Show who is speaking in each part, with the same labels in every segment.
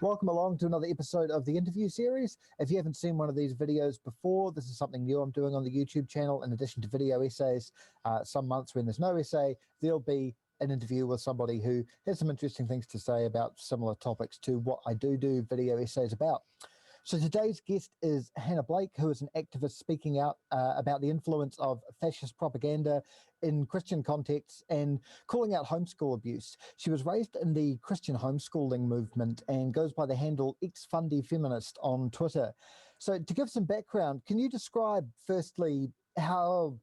Speaker 1: Welcome along to another episode of the interview series. If you haven't seen one of these videos before, this is something new I'm doing on the YouTube channel. In addition to video essays, some months when there's no essay, there'll be an interview with somebody who has some interesting things to say about similar topics to what I do video essays about. So today's guest is Hannah Blake, who is an activist speaking out about the influence of fascist propaganda in Christian contexts and calling out homeschool abuse. She was raised in the Christian homeschooling movement and goes by the handle ex-fundy feminist on Twitter. So to give some background, can you describe firstly how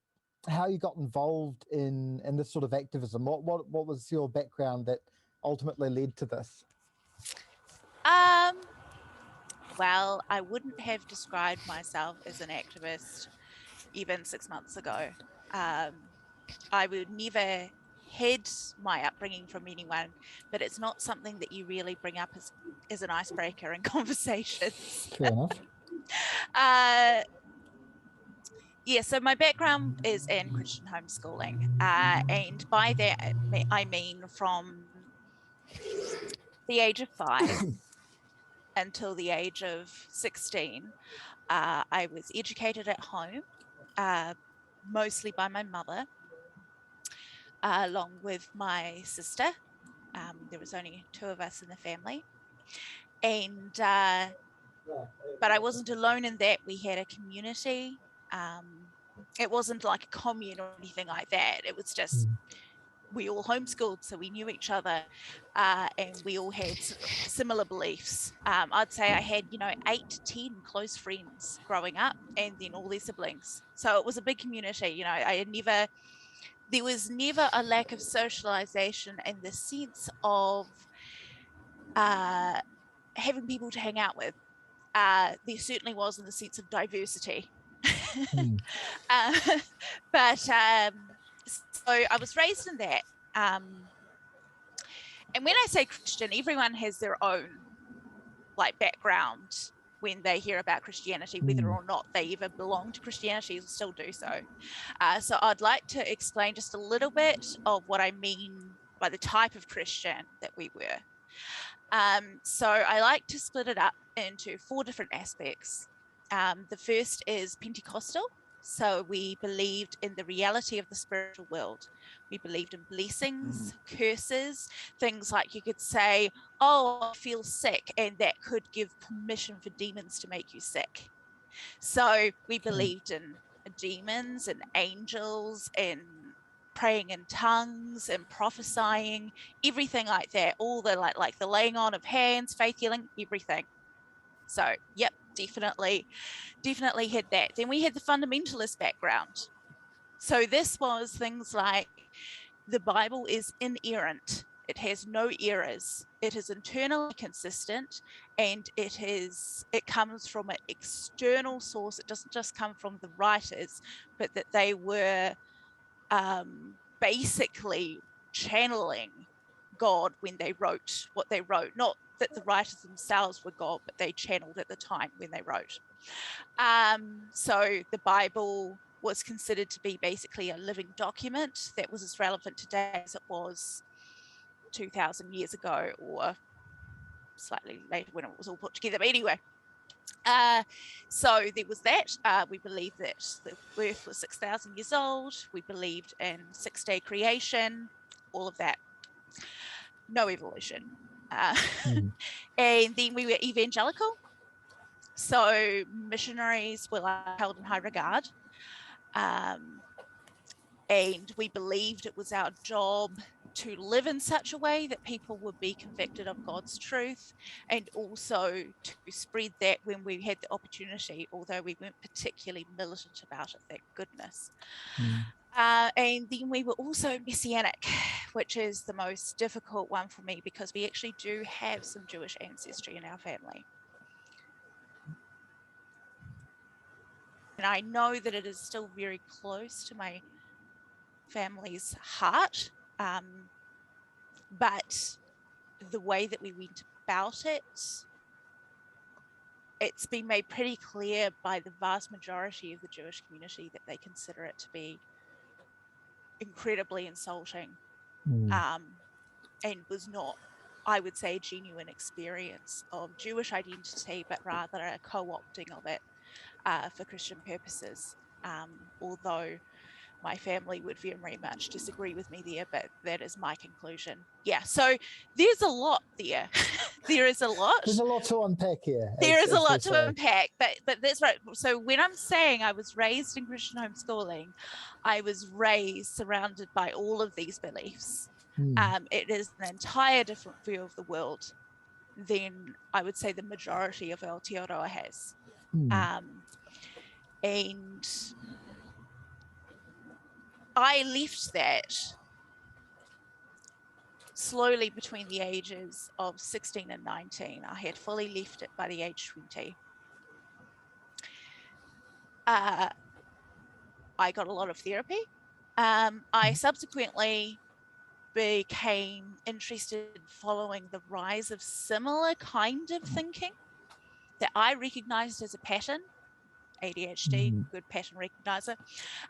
Speaker 1: you got involved in this sort of activism? What was your background that ultimately led to this?
Speaker 2: Well, I wouldn't have described myself as an activist even 6 months ago. I would never had my upbringing from anyone, but it's not something that you really bring up as an icebreaker in conversations.
Speaker 1: Fair enough.
Speaker 2: Yeah, so my background is in Christian homeschooling, and by that I mean from the age of 5 until the age of 16. I was educated at home, mostly by my mother, along with my sister. There was only 2 of us in the family. And but I wasn't alone in that. We had a community. It wasn't like a commune or anything like that. It was just we all homeschooled, so we knew each other, and we all had similar beliefs. I'd say I had 8 to 10 close friends growing up, and then all their siblings. So it was a big community. There was never a lack of socialization in the sense of having people to hang out with. There certainly was in the sense of diversity. But so I was raised in that. And when I say Christian, everyone has their own background when they hear about Christianity, whether or not they ever belong to Christianity or still do so. So I'd like to explain just a little bit of what I mean by the type of Christian that we were. So I like to split it up into 4 different aspects. The first is Pentecostal. So we believed in the reality of the spiritual world. We believed in blessings, curses, things like you could say, oh, I feel sick, and that could give permission for demons to make you sick. So we believed in demons and angels and praying in tongues and prophesying, everything like that, all the like the laying on of hands, faith healing, everything. So, yep, definitely had that. Then we had the fundamentalist background. So this was things like the Bible is inerrant. It has no errors. It is internally consistent, and it comes from an external source. It doesn't just come from the writers, but that they were basically channeling God when they wrote what they wrote. Not that the writers themselves were God, but they channeled at the time when they wrote. So the Bible was considered to be basically a living document that was as relevant today as it was 2,000 years ago, or slightly later when it was all put together. But anyway, so there was that. We believed that the earth was 6,000 years old. We believed in 6-day creation, all of that. No evolution. And then we were evangelical. So missionaries were held in high regard. And we believed it was our job to live in such a way that people would be convicted of God's truth, and also to spread that when we had the opportunity, although we weren't particularly militant about it, thank goodness. And then we were also Messianic, which is the most difficult one for me because we actually do have some Jewish ancestry in our family. And I know that it is still very close to my family's heart, but the way that we went about it, it's been made pretty clear by the vast majority of the Jewish community that they consider it to be incredibly insulting, and was not I would say, a genuine experience of Jewish identity, but rather a co-opting of it for Christian purposes. Although my family would very much disagree with me there, but that is my conclusion. Yeah, so there's a lot there. There is a lot.
Speaker 1: There's a lot to unpack here.
Speaker 2: There is a lot to unpack, but that's right. So when I'm saying I was raised in Christian homeschooling, I was raised surrounded by all of these beliefs. It is an entire different view of the world than I would say the majority of Aotearoa has. And I left that slowly between the ages of 16 and 19. I had fully left it by the age 20. I got a lot of therapy. I subsequently became interested in following the rise of similar kind of thinking that I recognized as a pattern. ADHD, good pattern recognizer,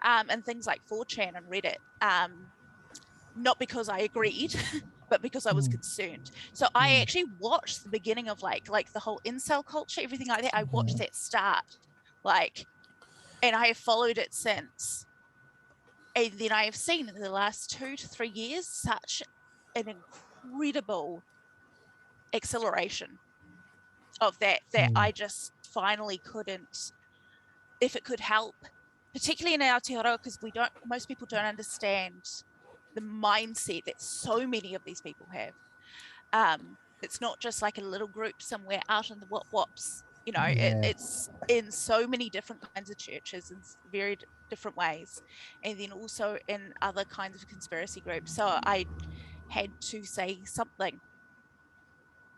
Speaker 2: and things like 4chan and Reddit, not because I agreed, but because I was concerned. So I actually watched the beginning of like the whole incel culture, everything like that. I watched that start, and I have followed it since. And then I have seen in the last 2 to 3 years such an incredible acceleration of that I just finally couldn't, if it could help, particularly in Aotearoa, because most people don't understand the mindset that so many of these people have. It's not just like a little group somewhere out in the wops. It's in so many different kinds of churches in very different ways, and then also in other kinds of conspiracy groups. So I had to say something.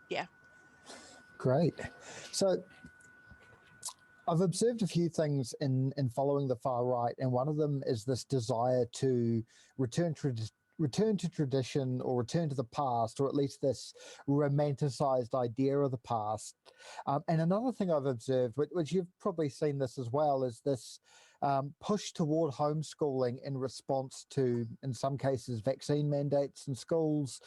Speaker 2: Yeah.
Speaker 1: Great. So I've observed a few things in following the far right, and one of them is this desire to return to tradition or return to the past, or at least this romanticized idea of the past. And another thing I've observed, which you've probably seen this as well, is this push toward homeschooling in response to, in some cases, vaccine mandates in schools,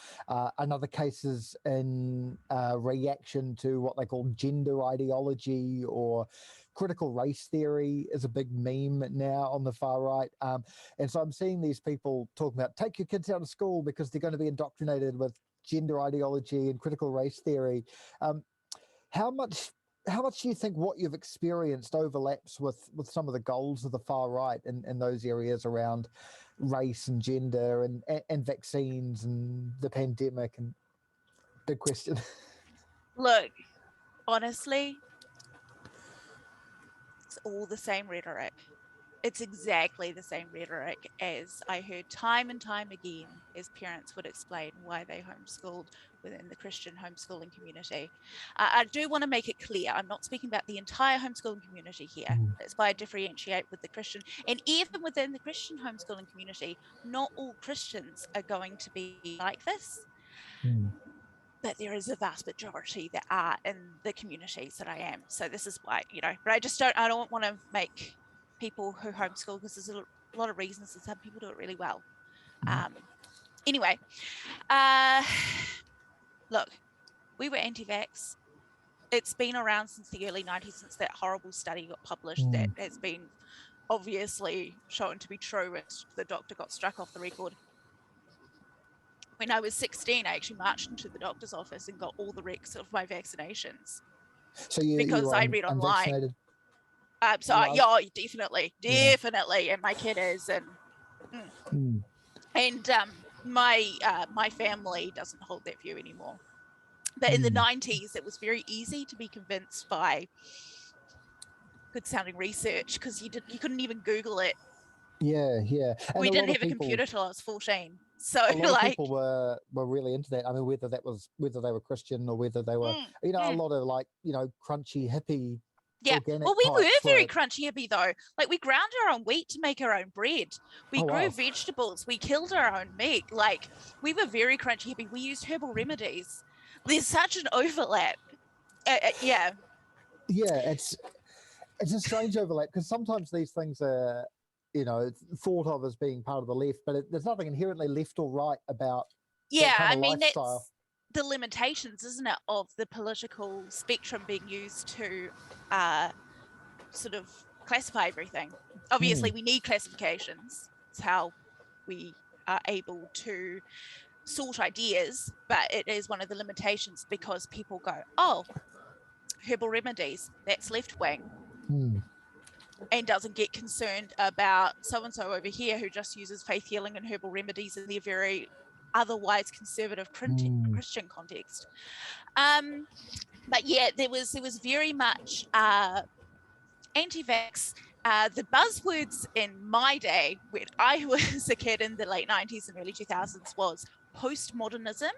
Speaker 1: in other cases in reaction to what they call gender ideology, or critical race theory is a big meme now on the far right. And so I'm seeing these people talking about take your kids out of school because they're going to be indoctrinated with gender ideology and critical race theory. How much do you think what you've experienced overlaps with some of the goals of the far right in those areas around race and gender and vaccines and the pandemic? And big question.
Speaker 2: Look, honestly, it's all the same rhetoric. It's exactly the same rhetoric as I heard time and time again as parents would explain why they homeschooled within the Christian homeschooling community. I do want to make it clear, I'm not speaking about the entire homeschooling community here. That's why I differentiate with the Christian. And even within the Christian homeschooling community, not all Christians are going to be like this. But there is a vast majority that are in the communities that I am. So this is why, but I don't want to make people who homeschool, because there's a lot of reasons, and some people do it really well. Anyway, look, we were anti-vax. It's been around since the early 90s, since that horrible study got published that has been obviously shown to be true, and the doctor got struck off the record. When I was 16, I actually marched into the doctor's office and got all the recs of my vaccinations.
Speaker 1: So
Speaker 2: because I read online. Yeah, definitely, and my kid is, and my family doesn't hold that view anymore. But in the 90s, it was very easy to be convinced by good sounding research, because you couldn't even Google it.
Speaker 1: And
Speaker 2: we didn't have a computer till I was 14. So
Speaker 1: a lot of people were really into that. I mean, whether they were Christian or whether they were, a lot of crunchy hippie.
Speaker 2: Yeah, well, we were very crunchy hippie though. Like, we ground our own wheat to make our own bread. We grew vegetables. We killed our own meat. Like, we were very crunchy hippie. We used herbal remedies. There's such an overlap. Yeah,
Speaker 1: it's a strange overlap, because sometimes these things are, thought of as being part of the left, but there's nothing inherently left or right about that kind of lifestyle.
Speaker 2: the limitations, isn't it, of the political spectrum being used to sort of classify everything. Obviously, we need classifications. It's how we are able to sort ideas, but it is one of the limitations because people go, oh, herbal remedies, that's left wing, and doesn't get concerned about so-and-so over here who just uses faith healing and herbal remedies in their very otherwise conservative Christian context. But yeah, there was very much anti-vax. The buzzwords in my day, when I was a kid in the late 90s and early 2000s, was postmodernism.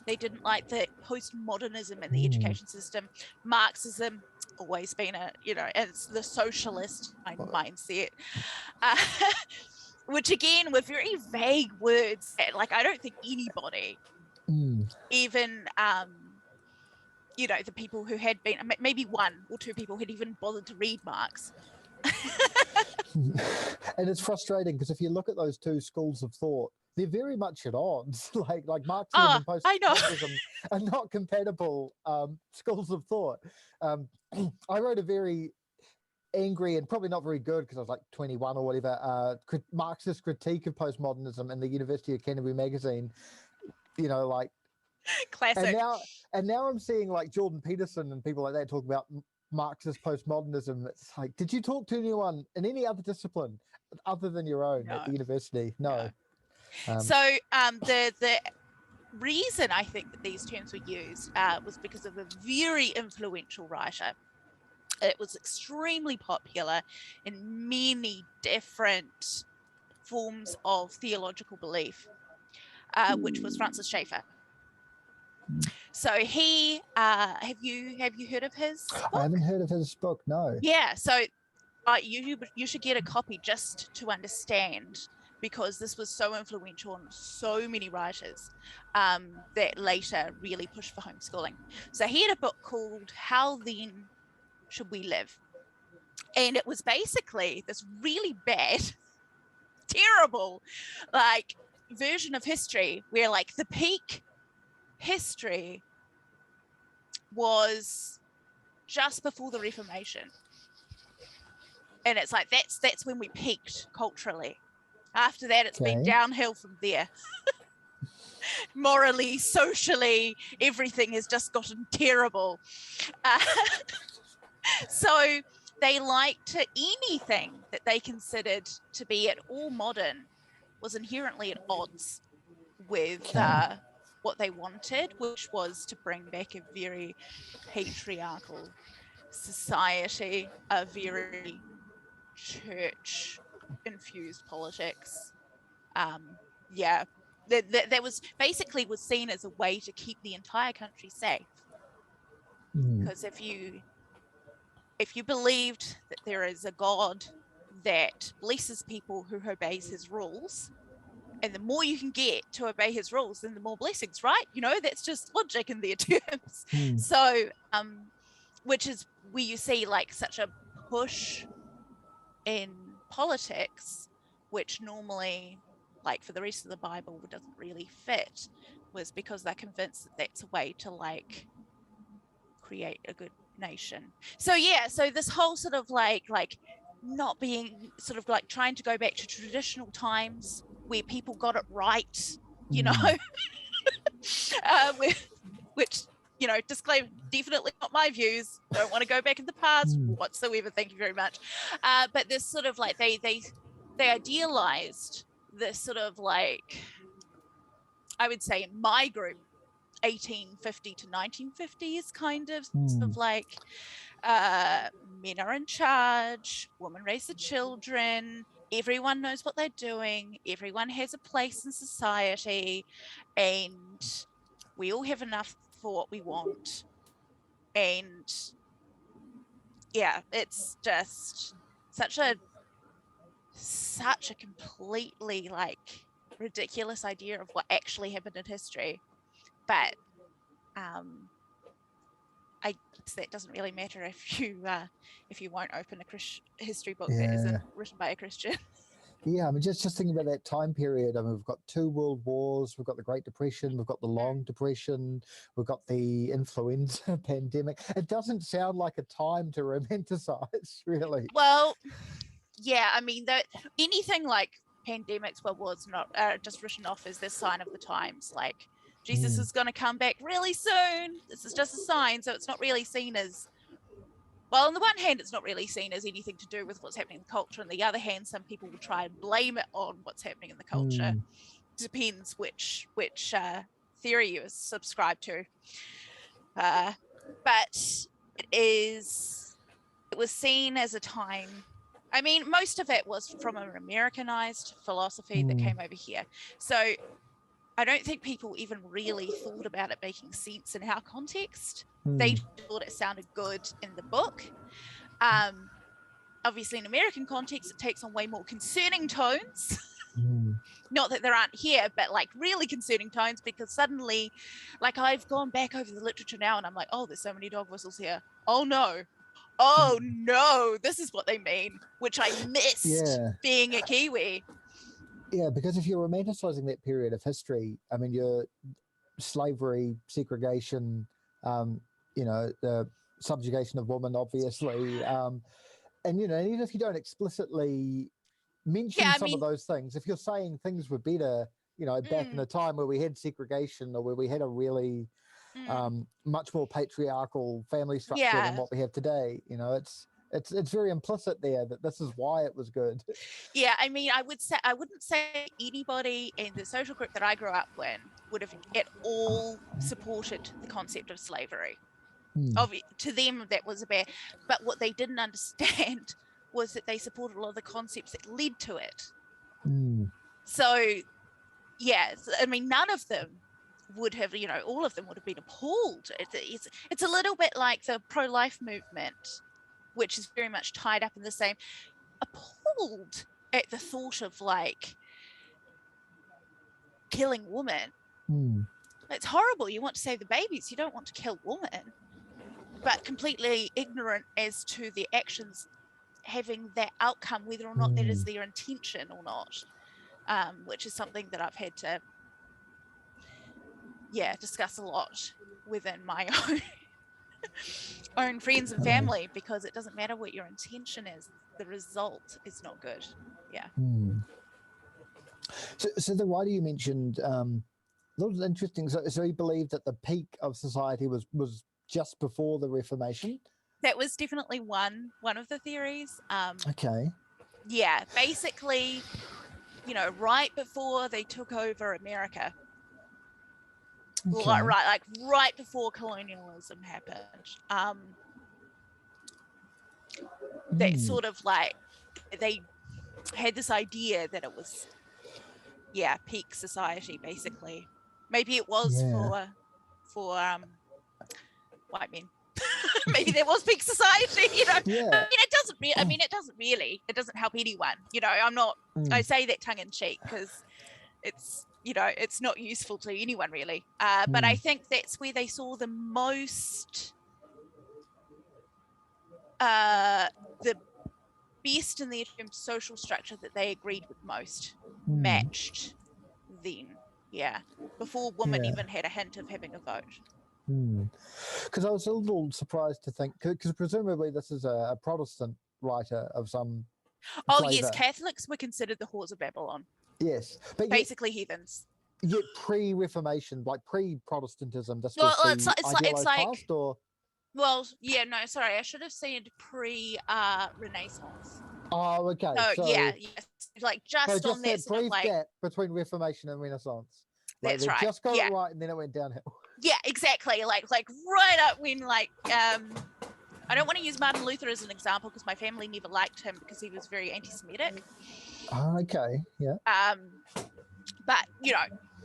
Speaker 2: They didn't like the postmodernism in the education system. Marxism, always been it's the socialist mindset, which again were very vague words. Like, I don't think anybody, even the people who had been, maybe one or two people had even bothered to read Marx.
Speaker 1: And it's frustrating because if you look at those two schools of thought, they're very much at odds. like Marxism and postmodernism are not compatible schools of thought. I wrote a very angry and probably not very good, because I was like 21 or whatever, Marxist critique of postmodernism in the University of Canterbury magazine. Like
Speaker 2: classic.
Speaker 1: And now I'm seeing like Jordan Peterson and people like that talk about Marxist postmodernism. It's like, did you talk to anyone in any other discipline other than your own at the university? No.
Speaker 2: So the reason I think that these terms were used was because of a very influential writer. It was extremely popular in many different forms of theological belief, which was Francis Schaefer. So he, have you heard of his book?
Speaker 1: I haven't heard of his book, no.
Speaker 2: Yeah, so you should get a copy just to understand, because this was so influential on so many writers that later really pushed for homeschooling. So he had a book called How Then Should We Live? And it was basically this really bad, terrible, like, version of history where, like, the peak history was just before the Reformation. And it's like, that's when we peaked culturally. After that, it's been downhill from there. Morally, socially, everything has just gotten terrible. So they liked anything that they considered to be at all modern was inherently at odds with what they wanted, which was to bring back a very patriarchal society, a very church-infused politics. That was basically was seen as a way to keep the entire country safe. Because if you believed that there is a God that blesses people who obeys his rules, and the more you can get to obey his rules, then the more blessings, right? That's just logic in their terms. So, which is where you see like such a push in politics, which normally, like for the rest of the Bible, doesn't really fit, was because they're convinced that that's a way to like create a good nation. So so this whole sort of like not being sort of like trying to go back to traditional times where people got it right, which disclaimer, definitely not my views. Don't want to go back in the past whatsoever. Thank you very much. But this sort of like they idealized this sort of like, I would say in my group, 1850 to 1950s kind of sort of like men are in charge, women raise the children, everyone knows what they're doing, everyone has a place in society, and we all have enough for what we want. And it's just such a completely like ridiculous idea of what actually happened in history. But I guess that doesn't really matter if you won't open a history book that isn't written by a Christian.
Speaker 1: Yeah, I mean, just thinking about that time period. I mean, we've got 2 world wars, we've got the Great Depression, we've got the Long Depression, we've got the influenza pandemic. It doesn't sound like a time to romanticize, really.
Speaker 2: Well, yeah, I mean, that anything like pandemics, world wars, not just written off as this sign of the times. Like Jesus is going to come back really soon. This is just a sign, so it's not really seen as, well, on the one hand, it's not really seen as anything to do with what's happening in the culture. On the other hand, some people will try and blame it on what's happening in the culture. Depends which theory you subscribe to. But it was seen as a time. I mean, most of it was from an Americanized philosophy that came over here. So I don't think people even really thought about it making sense in our context. They thought it sounded good in the book. Obviously, in American context, it takes on way more concerning tones. Not that there aren't here, but like really concerning tones, because suddenly, like, I've gone back over the literature now and I'm like, oh, there's so many dog whistles here. Oh no, this is what they mean, which I missed being a Kiwi.
Speaker 1: Yeah, because if you're romanticizing that period of history, I mean, you're slavery, segregation, the subjugation of women, obviously, and even if you don't explicitly mention some of those things, if you're saying things were better, back in a time where we had segregation or where we had a really much more patriarchal family structure than what we have today, it's very implicit there that this is why it was good.
Speaker 2: Yeah, I mean, I wouldn't say anybody in the social group that I grew up in would have at all supported the concept of slavery. To them, that was a bad. But what they didn't understand was that they supported a lot of the concepts that led to it. So, yeah, I mean, none of them would have, all of them would have been appalled. It's a little bit like the pro-life movement, which is very much tied up in the same, appalled at the thought of like killing women. It's horrible. You want to save the babies, you don't want to kill women, but completely ignorant as to the actions having that outcome, whether or not that is their intention or not, which is something that I've had to discuss a lot within my own friends and family, because it doesn't matter what your intention is, the result is not good.
Speaker 1: So the writer you mentioned, that was interesting. So he believed that the peak of society was just before the Reformation?
Speaker 2: That was definitely one of the theories.
Speaker 1: Okay.
Speaker 2: Yeah, basically, right before they took over America. Okay. Right before colonialism happened. They sort of like, they had this idea that it was, peak society, basically. Maybe it was for white men. Maybe there was peak society, I mean, it doesn't really, it doesn't help anyone, I'm not, I say that tongue in cheek because it's, it's not useful to anyone really. But I think that's where they saw the most, the best in their term social structure that they agreed with most matched then. Before women even had a hint of having a vote.
Speaker 1: Because I was a little surprised to think, because presumably this is a Protestant writer of some flavor.
Speaker 2: Yes, Catholics were considered the whores of Babylon.
Speaker 1: Yes, but
Speaker 2: basically heathens.
Speaker 1: Yet pre-Reformation, like pre-Protestantism, this was the idealized past, or?
Speaker 2: Well, no, sorry, I should have said pre-Renaissance.
Speaker 1: Oh, okay.
Speaker 2: So yes, like just on that
Speaker 1: sort of like gap between Reformation and Renaissance.
Speaker 2: That's right.
Speaker 1: Just got it right, and then it went downhill.
Speaker 2: Yeah, exactly. Like right up when I don't want to use Martin Luther as an example because my family never liked him because he was very anti-Semitic.
Speaker 1: Oh, okay. Yeah.
Speaker 2: But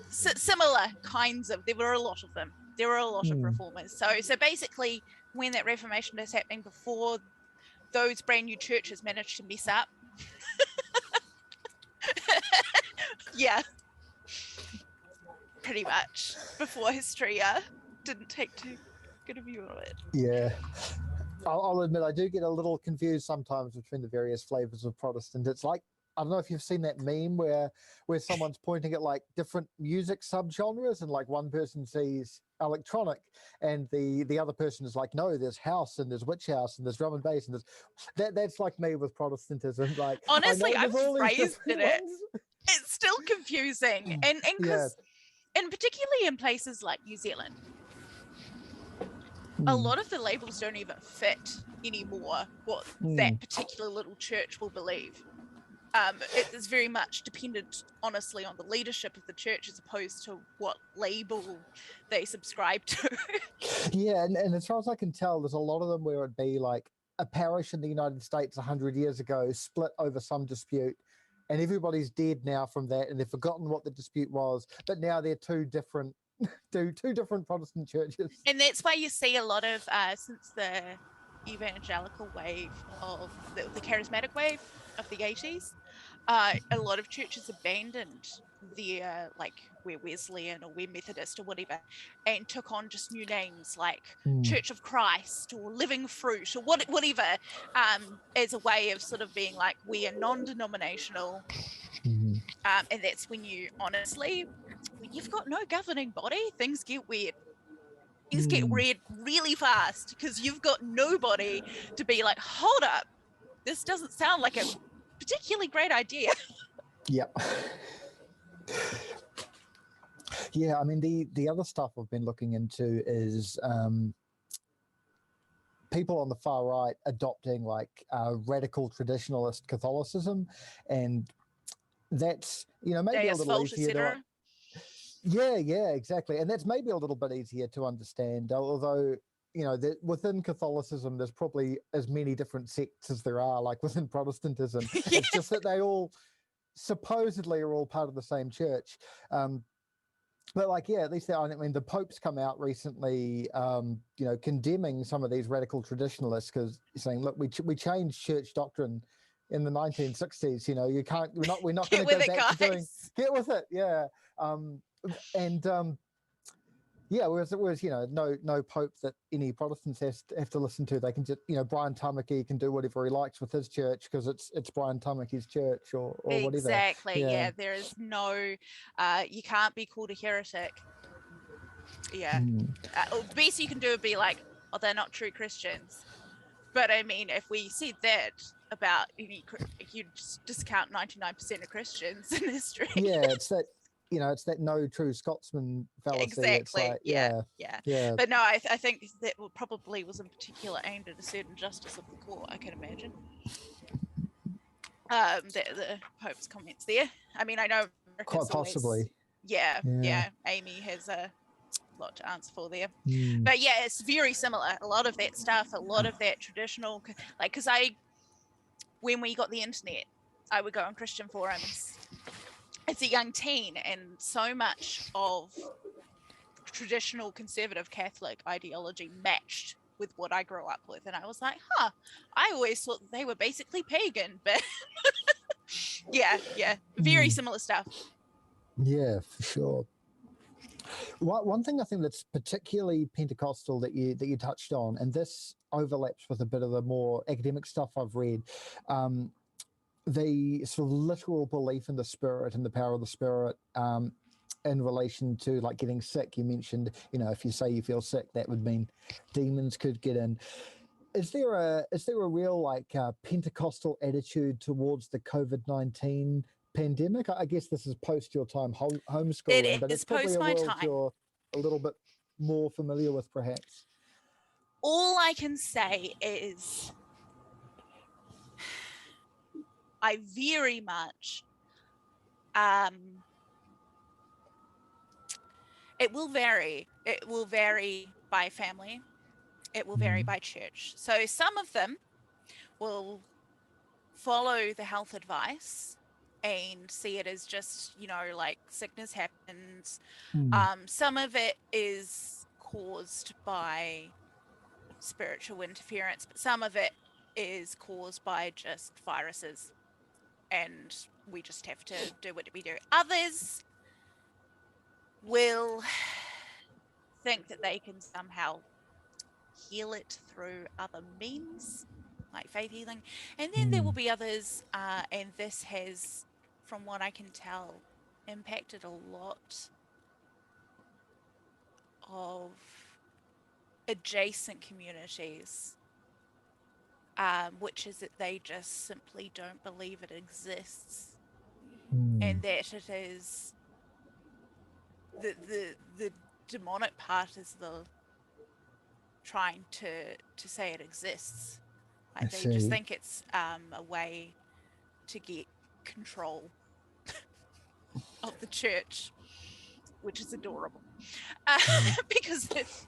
Speaker 2: similar kinds of. There were a lot of them. There were a lot of reformers. So basically, when that Reformation is happening, before those brand new churches managed to mess up. Yeah. Pretty much before history didn't take too good a view of it.
Speaker 1: Yeah. I'll admit I do get a little confused sometimes between the various flavors of Protestant. It's like I don't know if you've seen that meme where someone's pointing at like different music subgenres, and like one person sees electronic and the other person is like, no, there's house and there's witch house and there's drum and bass and that's like me with Protestantism. Like,
Speaker 2: Honestly,
Speaker 1: I know
Speaker 2: I've
Speaker 1: there's all these
Speaker 2: phrased
Speaker 1: different
Speaker 2: it.
Speaker 1: ones.
Speaker 2: It's still confusing, and because, and particularly in places like New Zealand, a lot of the labels don't even fit anymore what that particular little church will believe. It is very much dependent, honestly, on the leadership of the church as opposed to what label they subscribe to.
Speaker 1: Yeah, and as far as I can tell, there's a lot of them where it'd be like a parish in the United States 100 years ago split over some dispute, and everybody's dead now from that, and they've forgotten what the dispute was, but now they're two different Protestant churches.
Speaker 2: And that's why you see a lot of, since the evangelical wave of the charismatic wave of the 80s, a lot of churches abandoned their, like, we're Wesleyan or we're Methodist or whatever, and took on just new names like Church of Christ or Living Fruit or whatever, as a way of sort of being like, we are non-denominational. And that's when you, honestly, when you've got no governing body, things get weird. Things get weird really fast because you've got nobody to be like, hold up, this doesn't sound like a particularly great idea.
Speaker 1: Yep. Yeah, I mean, the other stuff I've been looking into is people on the far right adopting like radical traditionalist Catholicism, and that's, maybe a little easier to... Yeah, exactly. And that's maybe a little bit easier to understand, although, within Catholicism, there's probably as many different sects as there are, like within Protestantism. It's just that they all supposedly are all part of the same church. But like, yeah, at least the Pope's come out recently, condemning some of these radical traditionalists, because saying, look, we changed church doctrine in the 1960s. We're not going to go back to doing. Get with it, yeah. Whereas no pope that any Protestants have to listen to. They can just, Brian Tamaki can do whatever he likes with his church because it's Brian Tamaki's church or whatever.
Speaker 2: Exactly. Yeah. There is no, you can't be called a heretic. Yeah. The best you can do would be like, oh, they're not true Christians. But I mean, if we said that about any, you discount 99% of Christians in history.
Speaker 1: Yeah, it's that. It's that no true Scotsman fallacy.
Speaker 2: Exactly.
Speaker 1: It's like,
Speaker 2: yeah. But no, I think that probably was in particular aimed at a certain justice of the court, I can imagine. The Pope's comments there. I mean, I know
Speaker 1: quite possibly.
Speaker 2: Yeah. Amy has a lot to answer for there. But yeah, it's very similar. A lot of that stuff, a lot of that traditional, like, because when we got the internet, I would go on Christian forums as a young teen, and so much of traditional conservative Catholic ideology matched with what I grew up with, and I was like, I always thought they were basically pagan, but yeah, very similar stuff.
Speaker 1: Yeah, for sure. One thing I think that's particularly Pentecostal that you touched on, and this overlaps with a bit of the more academic stuff I've read, the sort of literal belief in the Spirit and the power of the Spirit in relation to like getting sick. You mentioned, if you say you feel sick, that would mean demons could get in. Is there a real like Pentecostal attitude towards the COVID-19 pandemic? I guess this is post your time homeschooling, but it's probably a world you're a little bit more familiar with, perhaps.
Speaker 2: All I can say is I very much, it will vary. It will vary by family. It will vary by church. So some of them will follow the health advice and see it as just, like sickness happens. Some of it is caused by spiritual interference, but some of it is caused by just viruses, and we just have to do what we do. Others will think that they can somehow heal it through other means. like faith healing. And then there will be others, and this has, from what I can tell, impacted a lot of adjacent communities, which is that they just simply don't believe it exists, and that it is the demonic part is the trying to say it exists. Like they just think it's a way to get control of the church, which is adorable. Because if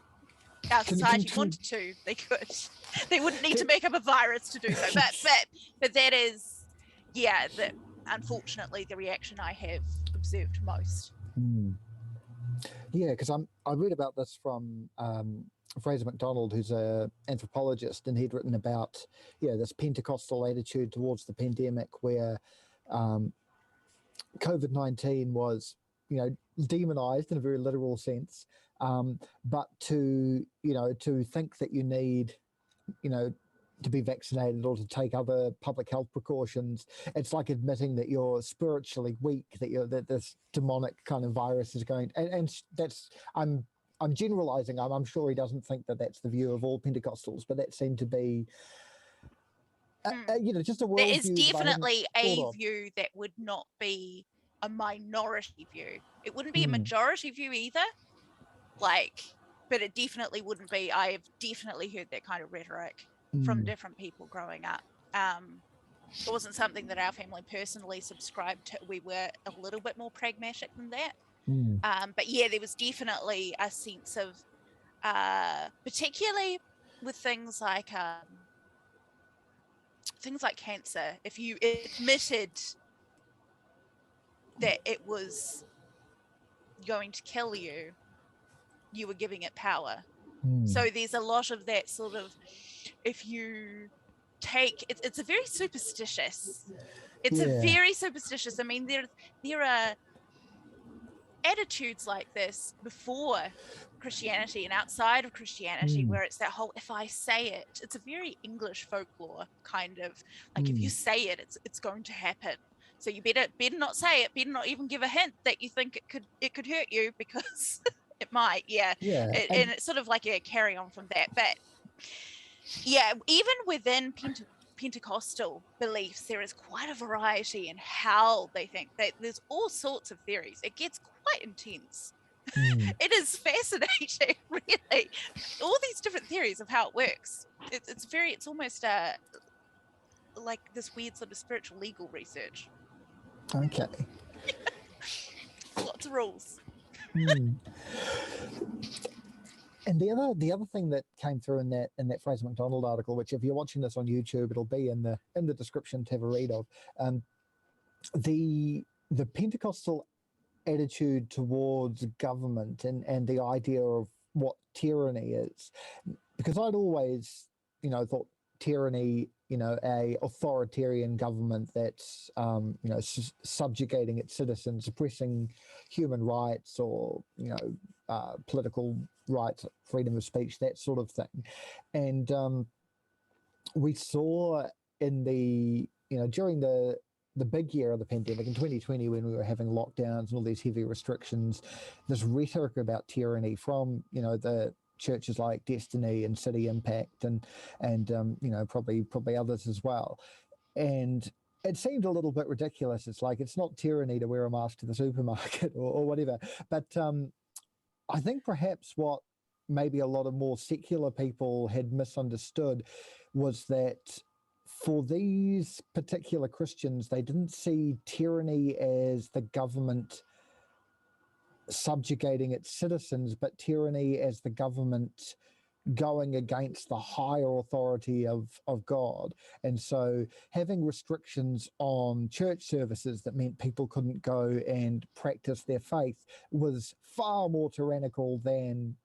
Speaker 2: our society wanted to, they could. They wouldn't need to make up a virus to do so. But that is, yeah, that unfortunately the reaction I have observed most.
Speaker 1: Yeah, because I read about this from Fraser MacDonald, who's an anthropologist, and he'd written about this Pentecostal attitude towards the pandemic, where COVID-19 was demonized in a very literal sense, but to think that you need to be vaccinated or to take other public health precautions, it's like admitting that you're spiritually weak, that this demonic kind of virus is going, and that's I'm generalizing. I'm sure he doesn't think that that's the view of all Pentecostals, but that seemed to be just a worldview.
Speaker 2: There is definitely a view that would not be a minority view. It wouldn't be a majority view either, but it definitely wouldn't be. I've definitely heard that kind of rhetoric from different people growing up. It wasn't something that our family personally subscribed to. We were a little bit more pragmatic than that. But yeah, there was definitely a sense of, particularly with things like cancer, if you admitted that it was going to kill you, you were giving it power. So there's a lot of that sort of, if you take, it's a very superstitious. It's a very superstitious. I mean, there are attitudes like this before Christianity and outside of Christianity, where it's that whole, if I say it, it's a very English folklore kind of, like if you say it, it's going to happen. So you better not say it, better not even give a hint that you think it could hurt you, because it might. And it's sort of like a carry on from that. But yeah, even within Pentecostal beliefs, there is quite a variety in how they think. That there's all sorts of theories. It gets quite intense. It is fascinating, really. All these different theories of how it works. It's almost like this weird sort of spiritual legal research.
Speaker 1: Okay.
Speaker 2: Lots of rules.
Speaker 1: And the other thing that came through in that Fraser MacDonald article, which if you're watching this on YouTube, it'll be in the description to have a read of, the Pentecostal attitude towards government and the idea of what tyranny is, because I'd always thought tyranny, a authoritarian government that's subjugating its citizens, suppressing human rights or political rights, freedom of speech, that sort of thing. And we saw in the during the big year of the pandemic in 2020, when we were having lockdowns and all these heavy restrictions, this rhetoric about tyranny from the churches like Destiny and City Impact and probably others as well. And it seemed a little bit ridiculous. It's like, it's not tyranny to wear a mask to the supermarket or whatever. But I think perhaps what maybe a lot of more secular people had misunderstood was that for these particular Christians, they didn't see tyranny as the government subjugating its citizens, but tyranny as the government going against the higher authority of God. And so having restrictions on church services that meant people couldn't go and practice their faith was far more tyrannical than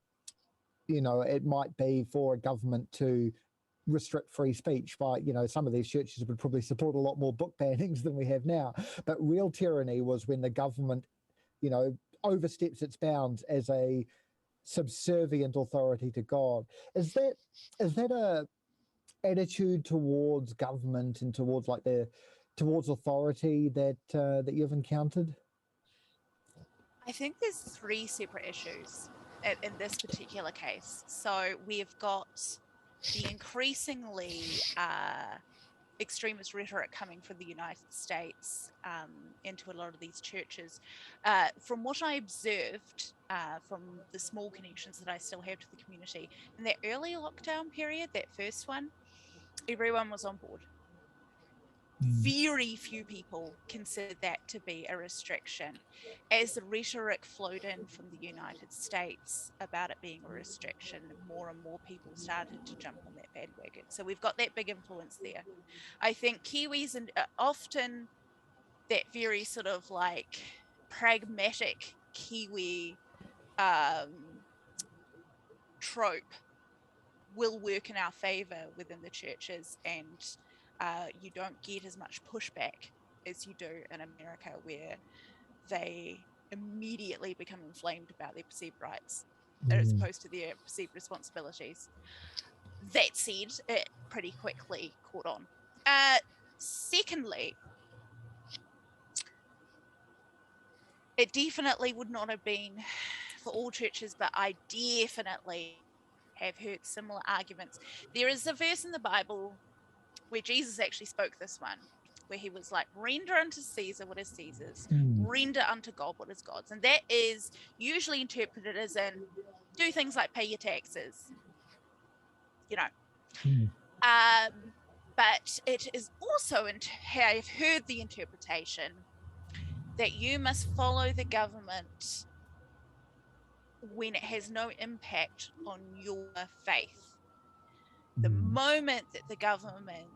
Speaker 1: it might be for a government to restrict free speech by, some of these churches would probably support a lot more book bannings than we have now. But real tyranny was when the government, oversteps its bounds as a subservient authority to God. Is that attitude towards government and towards towards authority that that you've encountered?
Speaker 2: I think there's three separate issues in this particular case. So we've got the increasingly extremist rhetoric coming from the United States into a lot of these churches. From what I observed from the small connections that I still have to the community, in that early lockdown period, that first one, everyone was on board. Very few people considered that to be a restriction. As the rhetoric flowed in from the United States about it being a restriction, more and more people started to jump on that bandwagon. So we've got that big influence there. I think Kiwis and often that very sort of like pragmatic Kiwi trope will work in our favor within the churches, and you don't get as much pushback as you do in America, where they immediately become inflamed about their perceived rights as opposed to their perceived responsibilities. That said, it pretty quickly caught on. Secondly, it definitely would not have been for all churches, but I definitely have heard similar arguments. There is a verse in the Bible where Jesus actually spoke this one, where he was like, render unto Caesar what is Caesar's, render unto God what is God's. And that is usually interpreted as in do things like pay your taxes, you know. But it is also, I've heard the interpretation that you must follow the government when it has no impact on your faith. The moment that the government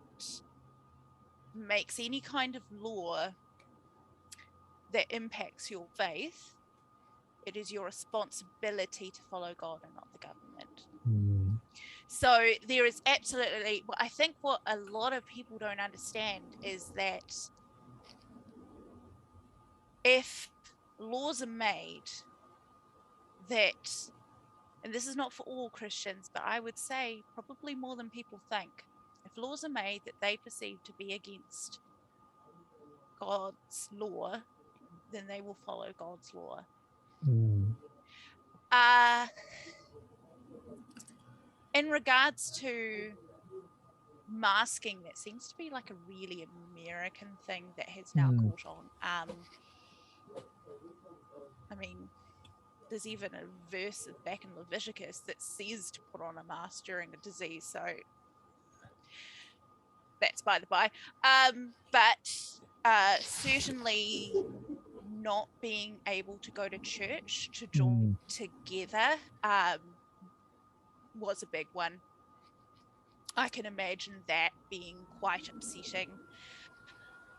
Speaker 2: makes any kind of law that impacts your faith, it is your responsibility to follow God and not the government. So there is absolutely, I think what a lot of people don't understand is that if laws are made that, and this is not for all Christians, but I would say probably more than people think, if laws are made that they perceive to be against God's law, then they will follow God's law. In regards to masking, that seems to be like a really American thing that has now caught on. I mean, there's even a verse back in Leviticus that says to put on a mask during a disease, so that's by the by. But certainly not being able to go to church to join together was a big one. I can imagine that being quite upsetting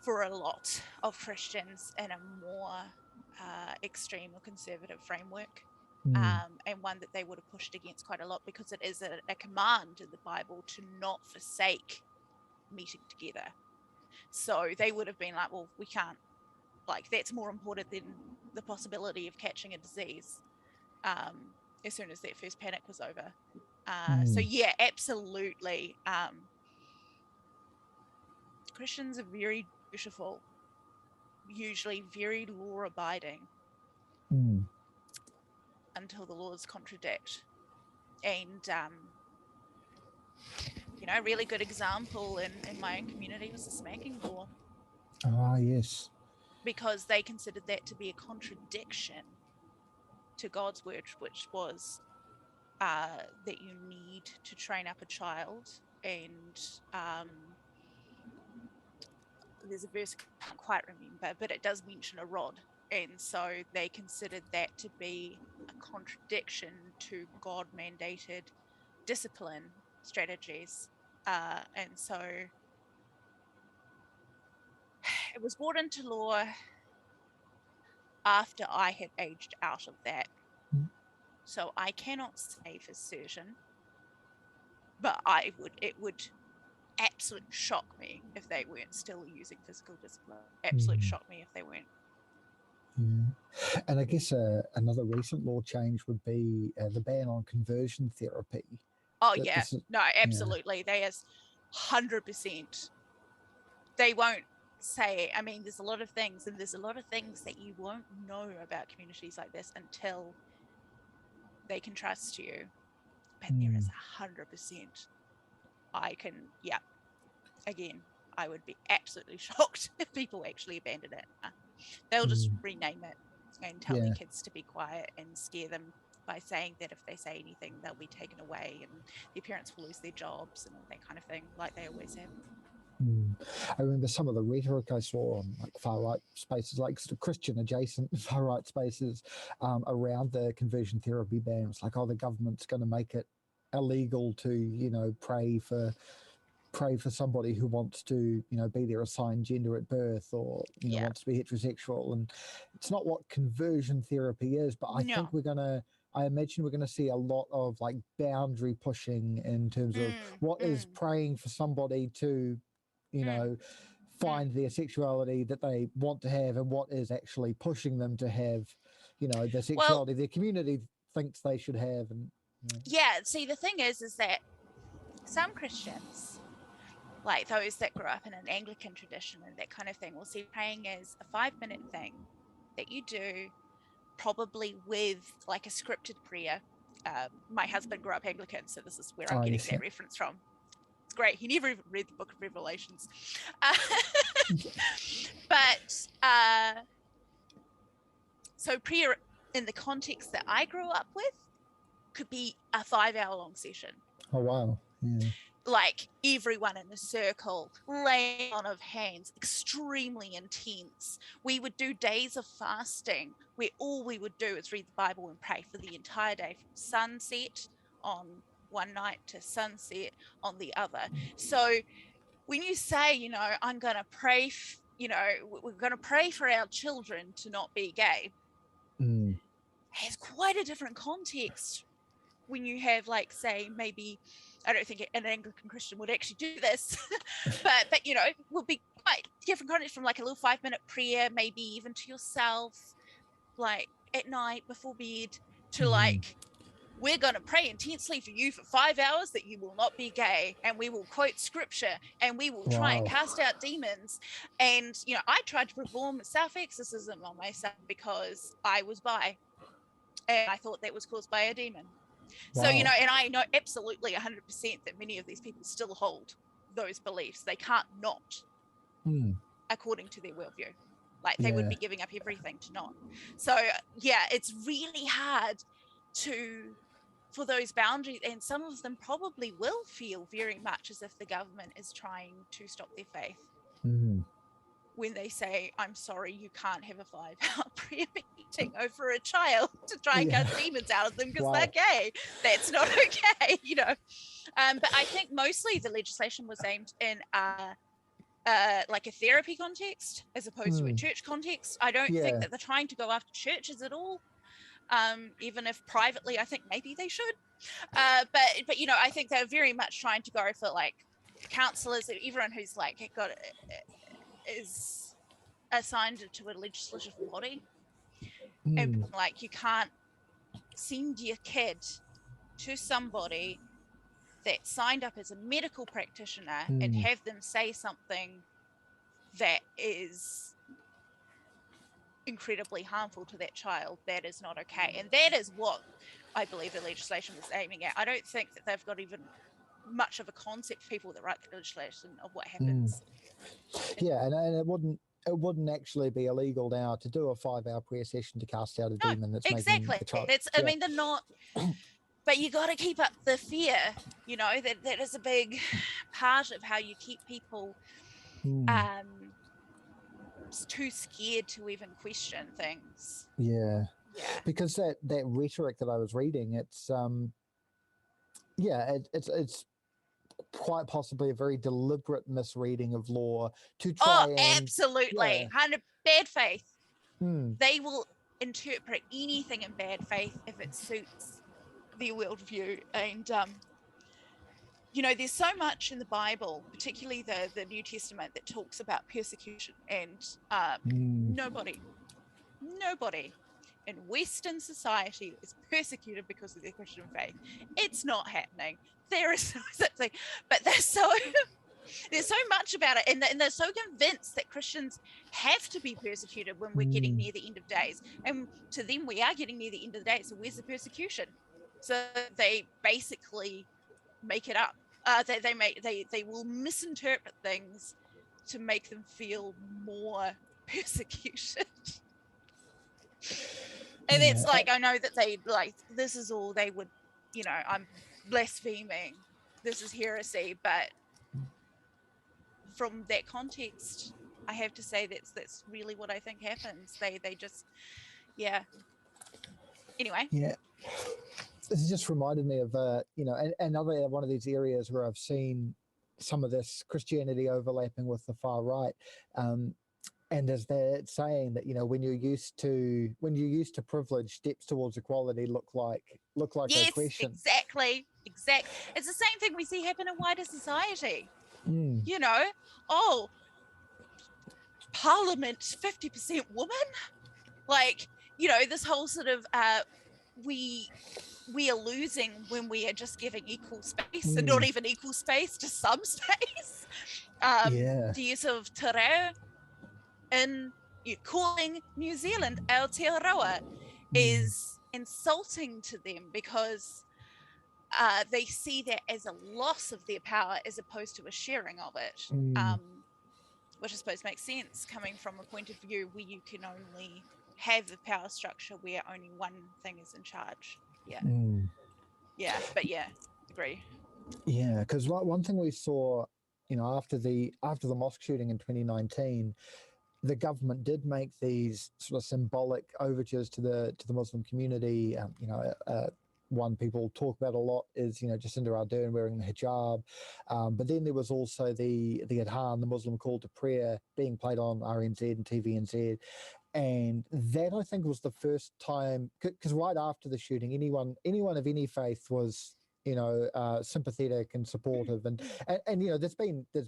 Speaker 2: for a lot of Christians in a more extreme or conservative framework, and one that they would have pushed against quite a lot, because it is a command in the Bible to not forsake meeting together. So they would have been like, well, we can't, like, that's more important than the possibility of catching a disease as soon as that first panic was over. So yeah, absolutely. Christians are very dutiful, usually very law-abiding, until the laws contradict. And you know, a really good example in my own community was the smacking law.
Speaker 1: Ah, yes.
Speaker 2: Because they considered that to be a contradiction to God's word, which was that you need to train up a child, and there's a verse I can't quite remember, but it does mention a rod, and so they considered that to be a contradiction to God mandated discipline strategies, and so it was brought into law after I had aged out of that. So I cannot say for certain, but it would absolutely shock me if they weren't still using physical discipline. Absolutely shock me if they weren't.
Speaker 1: Yeah. And I guess another recent law change would be the ban on conversion therapy.
Speaker 2: Oh yeah, no, absolutely. 100%. They won't say, I mean, there's a lot of things, and there's a lot of things that you won't know about communities like this until they can trust you. But there is 100%. Again, I would be absolutely shocked if people actually abandon it. They'll just rename it and tell their kids to be quiet and scare them by saying that if they say anything, they'll be taken away and their parents will lose their jobs and all that kind of thing, like they always have.
Speaker 1: I remember some of the rhetoric I saw on like far-right spaces, like sort of Christian-adjacent far-right spaces around the conversion therapy ban. It's like, oh, the government's going to make it illegal to, you know, pray for somebody who wants to, you know, be their assigned gender at birth, or, you know, wants to be heterosexual. And it's not what conversion therapy is, but I think I imagine we're going to see a lot of like boundary pushing in terms of what is praying for somebody to, you know, find their sexuality that they want to have, and what is actually pushing them to have, you know, the sexuality their community thinks they should have. And
Speaker 2: see, the thing is that some Christians, like those that grew up in an Anglican tradition and that kind of thing, will see praying as a 5-minute thing that you do, probably with like a scripted prayer. My husband grew up Anglican, so this is where I'm getting that reference from. It's great. He never even read the Book of Revelations. But so prayer in the context that I grew up with could be a 5-hour-long session.
Speaker 1: Oh, wow. Yeah.
Speaker 2: Like everyone in a circle, laying on of hands, extremely intense. We would do days of fasting where all we would do is read the Bible and pray for the entire day, from sunset on one night to sunset on the other. So when you say, you know, I'm going to pray, you know, we're going to pray for our children to not be gay, has quite a different context when you have, like, say, maybe, I don't think an Anglican Christian would actually do this, but you know, it will be quite different context from like a little 5-minute prayer, maybe even to yourself, like at night before bed, to like, we're going to pray intensely for you for 5 hours that you will not be gay, and we will quote scripture, and we will try and cast out demons. And, you know, I tried to perform self-exorcism on myself because I was bi, and I thought that was caused by a demon. So, you know, and I know absolutely 100% that many of these people still hold those beliefs. They can't not, according to their worldview. Like, they would be giving up everything to not. So, yeah, it's really hard for those boundaries, and some of them probably will feel very much as if the government is trying to stop their faith. When they say, I'm sorry, you can't have a 5-hour prayer meeting over a child to try and cast demons out of them because they're gay. That's not okay, you know. But I think mostly the legislation was aimed in like a therapy context as opposed to a church context. I don't think that they're trying to go after churches at all. Even if privately, I think maybe they should. But you know, I think they're very much trying to go for like counselors, everyone who's like is assigned to a legislative body, and like, you can't send your kid to somebody that signed up as a medical practitioner and have them say something that is incredibly harmful to that child. That is not okay, and that is what I believe the legislation was aiming at. I don't think that they've got even much of a concept for people that write the legislation of what happens.
Speaker 1: And it wouldn't actually be illegal now to do a 5-hour prayer session to cast out a demon that's making the child.
Speaker 2: I mean, they're not, but you got to keep up the fear, you know, that is a big part of how you keep people too scared to even question things.
Speaker 1: Because that rhetoric that I was reading, it's it's quite possibly a very deliberate misreading of law to try
Speaker 2: absolutely. Bad faith. They will interpret anything in bad faith if it suits their worldview. And you know, there's so much in the Bible, particularly the New Testament, that talks about persecution, and nobody in Western society is persecuted because of their Christian faith. It's not happening. There is no such thing. But they're so There's so much about it, and they're so convinced that Christians have to be persecuted when we're getting near the end of days. And to them, we are getting near the end of the day. So where's the persecution? So they basically make it up. They will misinterpret things to make them feel more persecuted. And it's like, I know that they like, this is all they would, I'm blaspheming, this is heresy, but from that context, I have to say that's really what I think happens. They just, yeah. Anyway.
Speaker 1: Yeah. This just reminded me of, another one of these areas where I've seen some of this Christianity overlapping with the far right. And as they're saying that, when you're used to privilege, steps towards equality look like
Speaker 2: yes,
Speaker 1: oppression.
Speaker 2: Exactly. It's the same thing we see happen in wider society.
Speaker 1: Mm.
Speaker 2: Parliament 50% woman, like, this whole sort of we are losing when we are just giving equal space and not even equal space to some space. The use of te reo in calling New Zealand Aotearoa is insulting to them because they see that as a loss of their power as opposed to a sharing of it, which I suppose makes sense coming from a point of view where you can only have a power structure where only one thing is in charge. But agree.
Speaker 1: Because one thing we saw, after the mosque shooting in 2019, the government did make these sort of symbolic overtures to the Muslim community. One people talk about a lot is Jacinda Ardern wearing the hijab, but then there was also the adhan, the Muslim call to prayer, being played on RNZ and TVNZ. And that, I think, was the first time, because right after the shooting, anyone of any faith was sympathetic and supportive, and there's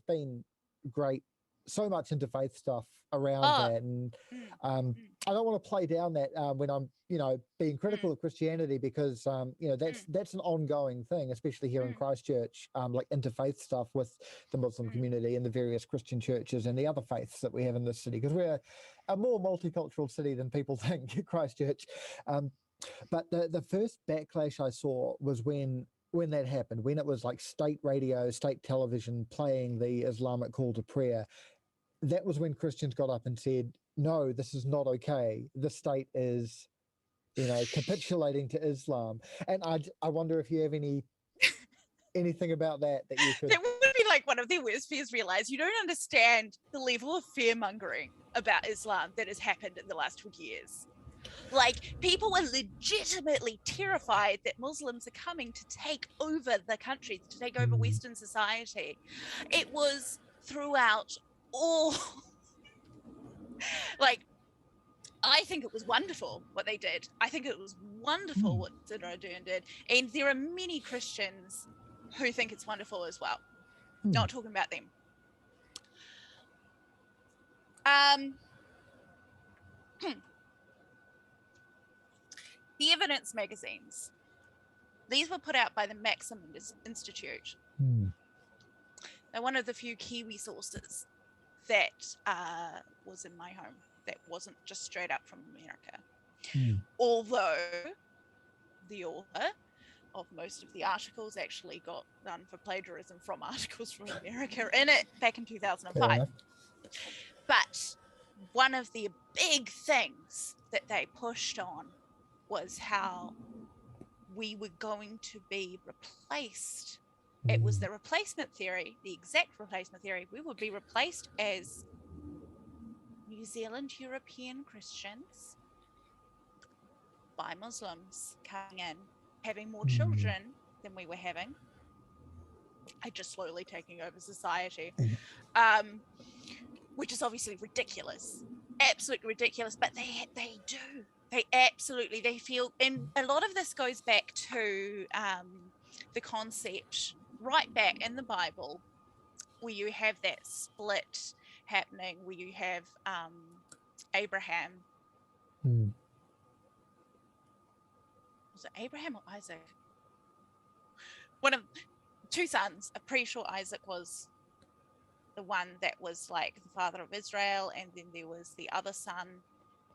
Speaker 1: been great, so much interfaith stuff around that, and I don't want to play down that when I'm being critical of Christianity, because that's an ongoing thing, especially here in Christchurch, like interfaith stuff with the Muslim community and the various Christian churches and the other faiths that we have in this city, because we're a more multicultural city than people think, Christchurch. But the first backlash I saw was when that happened, when it was like state radio, state television playing the Islamic call to prayer. That was when Christians got up and said, no, this is not okay. The state is, capitulating to Islam. And I wonder if you have anything about that you could...
Speaker 2: That would be like one of their worst fears. Realize you don't understand the level of fear-mongering about Islam that has happened in the last 20 years. Like, people were legitimately terrified that Muslims are coming to take over the country, to take over Western society. It was throughout all... like, I think it was wonderful what they did. I think it was wonderful what Ardern did. And there are many Christians who think it's wonderful as well. Not talking about them. The evidence magazines. These were put out by the Maxim Institute. They're one of the few Kiwi sources that was in my home, that wasn't just straight up from America. Although the author of most of the articles actually got done for plagiarism from articles from America in it back in 2005. But one of the big things that they pushed on was how we were going to be replaced. It was the replacement theory, the exact replacement theory. We would be replaced as New Zealand European Christians by Muslims coming in, having more children than we were having, just slowly taking over society, which is obviously ridiculous, absolutely ridiculous. But they feel, and a lot of this goes back to the concept right back in the Bible, where you have that split happening, where you have Abraham. Was it Abraham or Isaac? One of two sons. I'm pretty sure Isaac was the one that was like the father of Israel, and then there was the other son,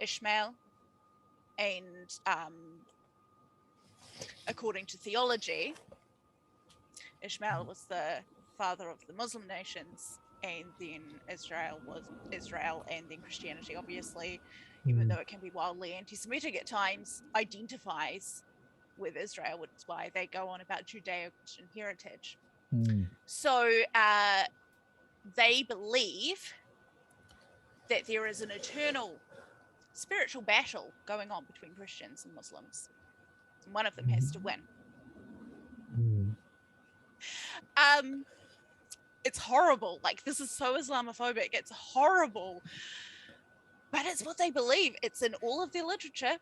Speaker 2: Ishmael. And according to theology, Ishmael was the father of the Muslim nations, and then Israel was Israel, and then Christianity, obviously, even though it can be wildly anti-Semitic at times, identifies with Israel, which is why they go on about Judeo-Christian heritage. So they believe that there is an eternal spiritual battle going on between Christians and Muslims, and one of them has to win. It's horrible. Like, this is so Islamophobic. It's horrible, but it's what they believe. It's in all of their literature.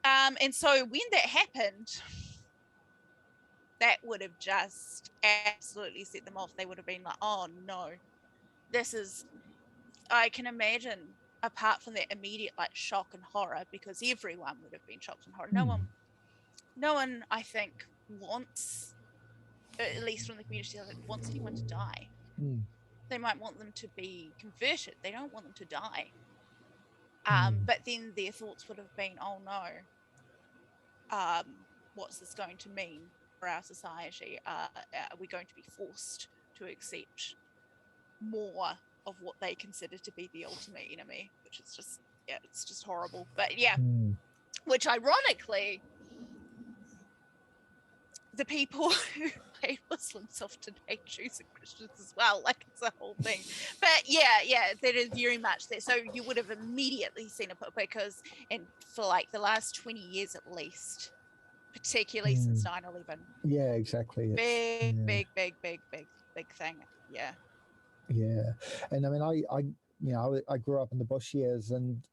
Speaker 2: And so when that happened, that would have just absolutely set them off. They would have been like, oh no, this is, I can imagine, apart from that immediate like shock and horror, because everyone would have been shocked and horror. No one, I think, wants, at least from the community, wants anyone to die. They might want them to be converted. They don't want them to die. But then their thoughts would have been, oh no, what's this going to mean for our society? Are we going to be forced to accept more of what they consider to be the ultimate enemy? Which is just, yeah, it's just horrible. But yeah, which ironically, the people who hate Muslims often hate Jews and Christians as well. Like, it's a whole thing. But yeah, that is very much there. So you would have immediately seen it, because, and for like the last 20 years at least, particularly since 9/11.
Speaker 1: Yeah, exactly.
Speaker 2: Big thing. Yeah.
Speaker 1: Yeah, and I mean, I grew up in the Bush years, and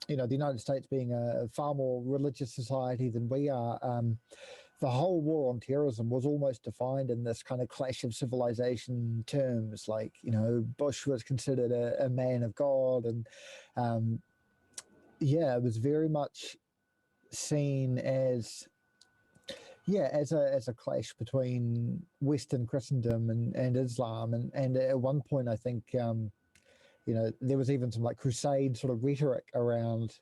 Speaker 1: you know, the United States being a far more religious society than we are, the whole war on terrorism was almost defined in this kind of clash of civilization terms. Like, you know, Bush was considered a man of God, and yeah, it was very much seen as a clash between Western Christendom and Islam, and at one point I think you know, there was even some like crusade sort of rhetoric around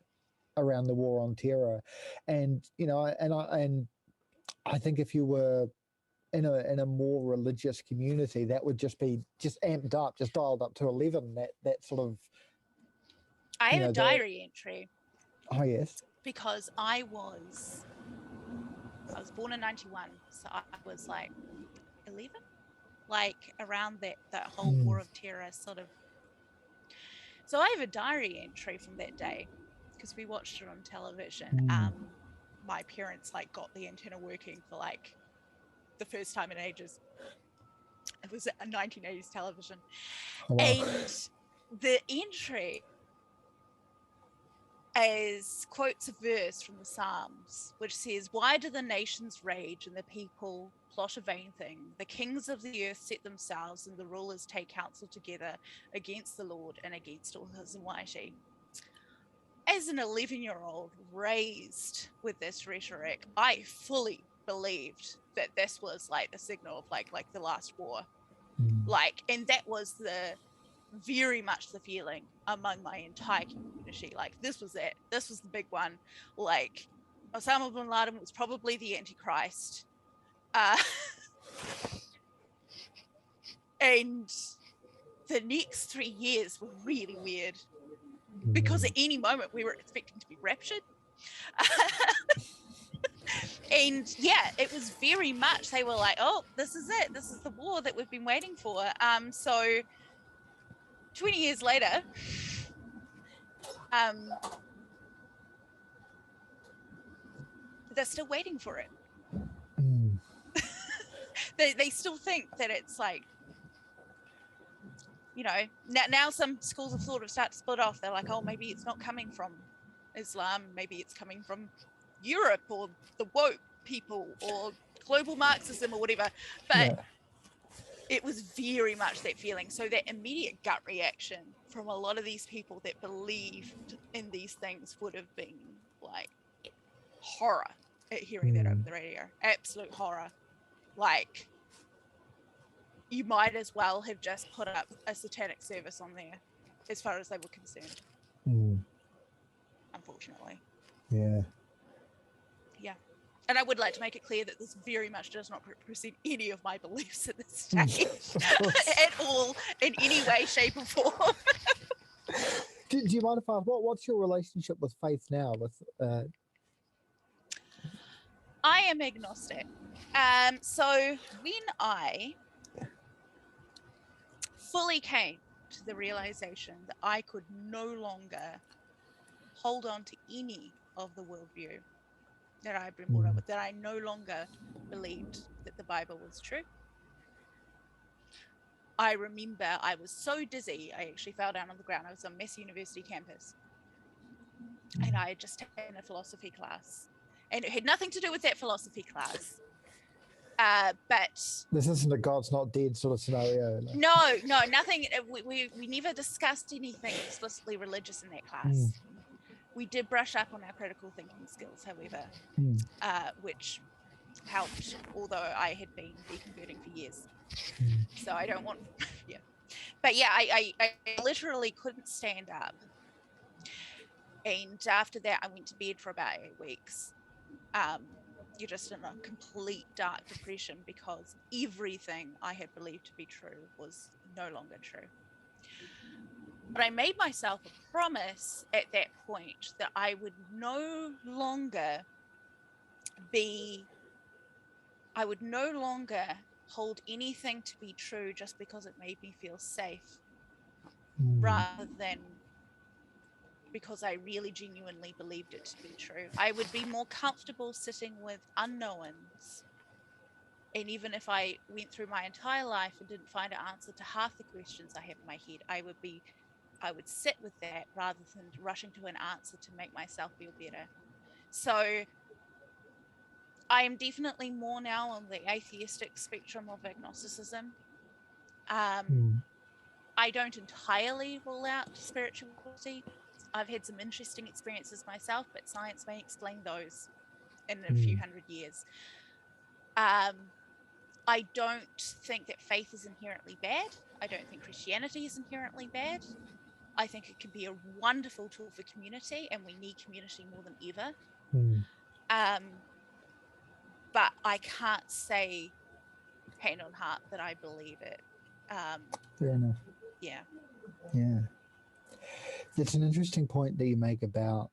Speaker 1: the war on terror, and you know, and I think if you were in a more religious community, that would just be amped up, just dialed up to 11. That sort of.
Speaker 2: I have a diary entry.
Speaker 1: Oh yes.
Speaker 2: Because I was born in 91, so I was like 11, like around that whole war of terror sort of. So I have a diary entry from that day because we watched it on television. My parents like got the antenna working for like the first time in ages. It was a 1980s television. Oh, wow. And the entry as quotes a verse from the Psalms, which says, "Why do the nations rage and the people plot a vain thing? The kings of the earth set themselves and the rulers take counsel together against the Lord and against all his mighty." As an 11-year-old raised with this rhetoric, I fully believed that this was like the signal of like the last war. Like, and that was very much the feeling among my entire community. Like, this was it. This was the big one. Like, Osama bin Laden was probably the Antichrist. And the next 3 years were really weird because at any moment we were expecting to be raptured. And yeah, it was very much, they were like, oh, this is it. This is the war that we've been waiting for. So 20 years later, they're still waiting for it. They still think that it's like, you know, now some schools of thought have started to split off. They're like, oh, maybe it's not coming from Islam. Maybe it's coming from Europe or the woke people or global Marxism or whatever. But it was very much that feeling. So that immediate gut reaction from a lot of these people that believed in these things would have been like horror at hearing that over the radio. Absolute horror. Like, you might as well have just put up a satanic service on there, as far as they were concerned. Unfortunately.
Speaker 1: Yeah.
Speaker 2: Yeah. And I would like to make it clear that this very much does not represent any of my beliefs at this stage at all, in any way, shape, or form.
Speaker 1: Do you mind if I ask, what's your relationship with faith now?
Speaker 2: I am agnostic. So when I fully came to the realization that I could no longer hold on to any of the worldview that I've been brought up with, that I no longer believed that the Bible was true. I remember I was so dizzy, I actually fell down on the ground. I was on Mass University campus, and I had just taken a philosophy class, and it had nothing to do with that philosophy class. But
Speaker 1: this isn't a God's not dead sort of scenario.
Speaker 2: No, nothing. We never discussed anything explicitly religious in that class. We did brush up on our critical thinking skills, however, which helped, although I had been deconverting for years. So I don't want, yeah. But yeah, I literally couldn't stand up. And after that, I went to bed for about 8 weeks. You're just in a complete dark depression because everything I had believed to be true was no longer true. But I made myself a promise at that point that I would no longer hold anything to be true just because it made me feel safe, rather than because I really genuinely believed it to be true. I would be more comfortable sitting with unknowns. And even if I went through my entire life and didn't find an answer to half the questions I have in my head, I would sit with that rather than rushing to an answer to make myself feel better. So I am definitely more now on the atheistic spectrum of agnosticism. I don't entirely rule out spirituality. I've had some interesting experiences myself, but science may explain those in a few hundred years. I don't think that faith is inherently bad. I don't think Christianity is inherently bad. I think it can be a wonderful tool for community, and we need community more than ever. But I can't say hand on heart that I believe it.
Speaker 1: Fair enough.
Speaker 2: Yeah.
Speaker 1: Yeah. It's an interesting point that you make about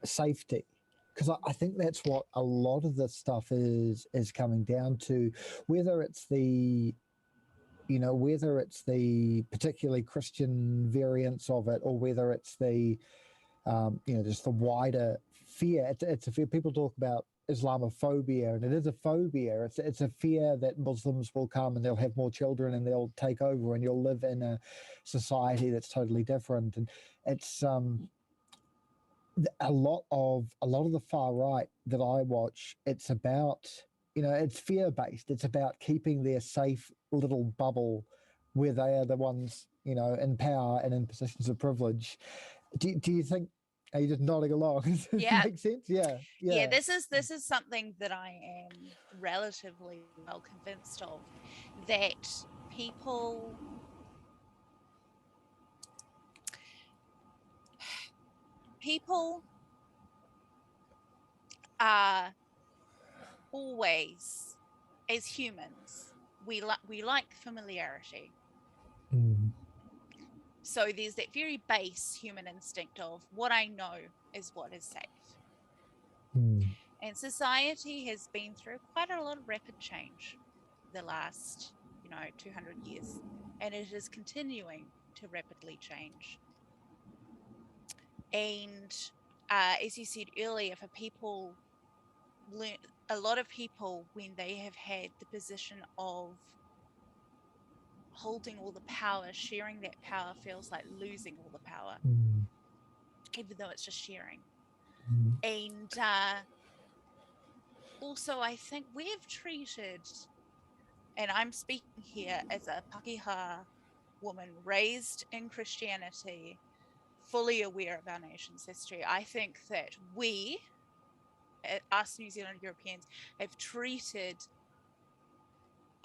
Speaker 1: safety, because I think that's what a lot of this stuff is coming down to, whether it's the particularly Christian variants of it, or whether it's the just the wider fear. It's a fear. People talk about Islamophobia, and it is a phobia. It's a fear that Muslims will come and they'll have more children and they'll take over and you'll live in a society that's totally different. And it's a lot of the far right that I watch. It's about it's fear based. It's about keeping their safe little bubble where they are the ones in power and in positions of privilege. Do you think? Are you just nodding along? Does it make sense? Yeah.
Speaker 2: This is something that I am relatively well convinced of, that people are always, as humans, we like familiarity. So there's that very base human instinct of what I know is what is safe. And society has been through quite a lot of rapid change the last 200 years, and it is continuing to rapidly change. And as you said earlier, for people, a lot of people, when they have had the position of holding all the power, sharing that power feels like losing all the power, even though it's just sharing. And also, I think we've treated, and I'm speaking here as a Pakeha woman raised in Christianity, fully aware of our nation's history, I think that we, us New Zealand Europeans, have treated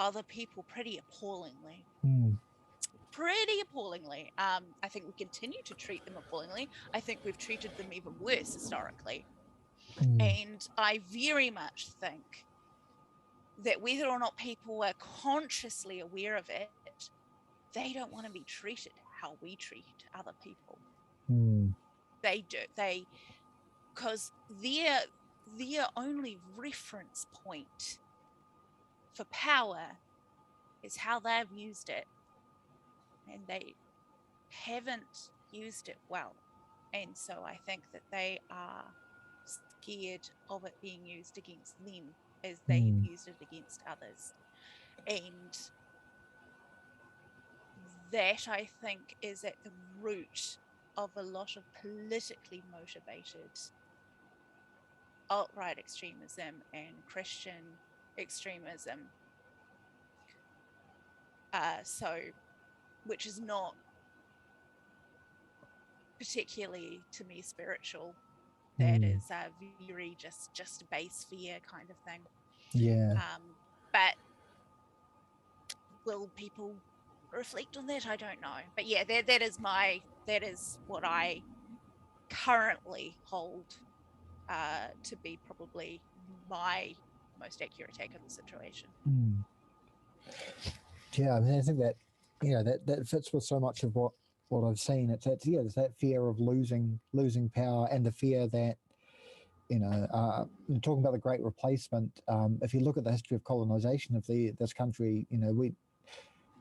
Speaker 2: other people pretty appallingly. Pretty appallingly. I think we continue to treat them appallingly. I think we've treated them even worse historically. And I very much think that whether or not people are consciously aware of it, they don't want to be treated how we treat other people. They do. Because their only reference point for power is how they've used it. And they haven't used it well. And so I think that they are scared of it being used against them as they have used it against others. And that, I think, is at the root of a lot of politically motivated alt-right extremism and Christian extremism. Which is not particularly, to me, spiritual. That is a very just base fear kind of thing. But will people reflect on that? I don't know. But yeah, that is what I currently hold to be probably my most accurate take on the situation.
Speaker 1: Yeah, I mean, I think that that fits with so much of what I've seen. It's that fear of losing power, and the fear that talking about the Great Replacement. If you look at the history of colonization of this country,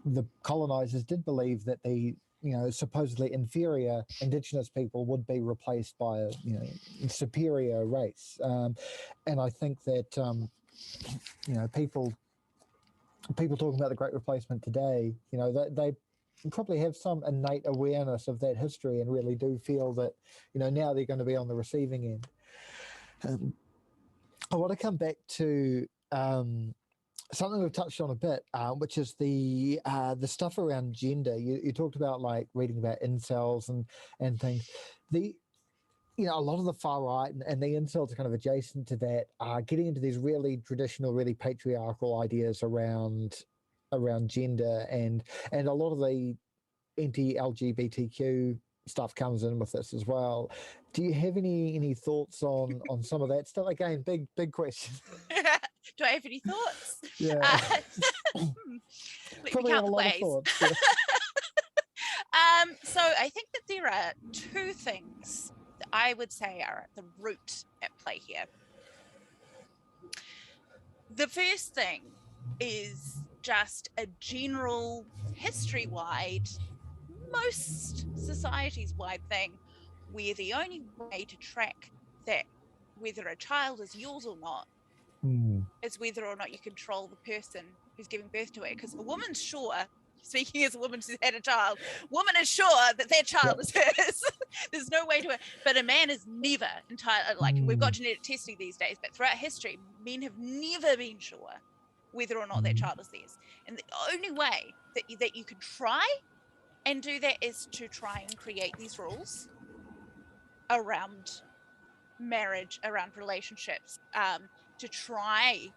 Speaker 1: the colonizers did believe that the supposedly inferior indigenous people would be replaced by a superior race, and I think that people talking about the Great Replacement today, they probably have some innate awareness of that history and really do feel that now they're going to be on the receiving end. I want to come back to something we've touched on a bit, which is the stuff around gender. You talked about like reading about incels and things. A lot of the far right and the incels are kind of adjacent to that, are getting into these really traditional, really patriarchal ideas around gender, and a lot of the anti-LGBTQ stuff comes in with this as well. Do you have any thoughts on some of that stuff? Again, big question.
Speaker 2: Do I have any thoughts?
Speaker 1: Yeah.
Speaker 2: Probably
Speaker 1: have a lot of thoughts. Yeah.
Speaker 2: So I think that there are two things that I would say are at the root at play here. The first thing is just a general history-wide, most societies-wide thing, where the only way to track that whether a child is yours or not is whether or not you control the person who's giving birth to it. Because a woman's sure, speaking as a woman who's had a child, woman is sure that their child is hers. There's no way to it. But a man is never entirely, we've got genetic testing these days, but throughout history, men have never been sure whether or not that child is theirs. And the only way that you can try and do that is to try and create these rules around marriage, around relationships, to try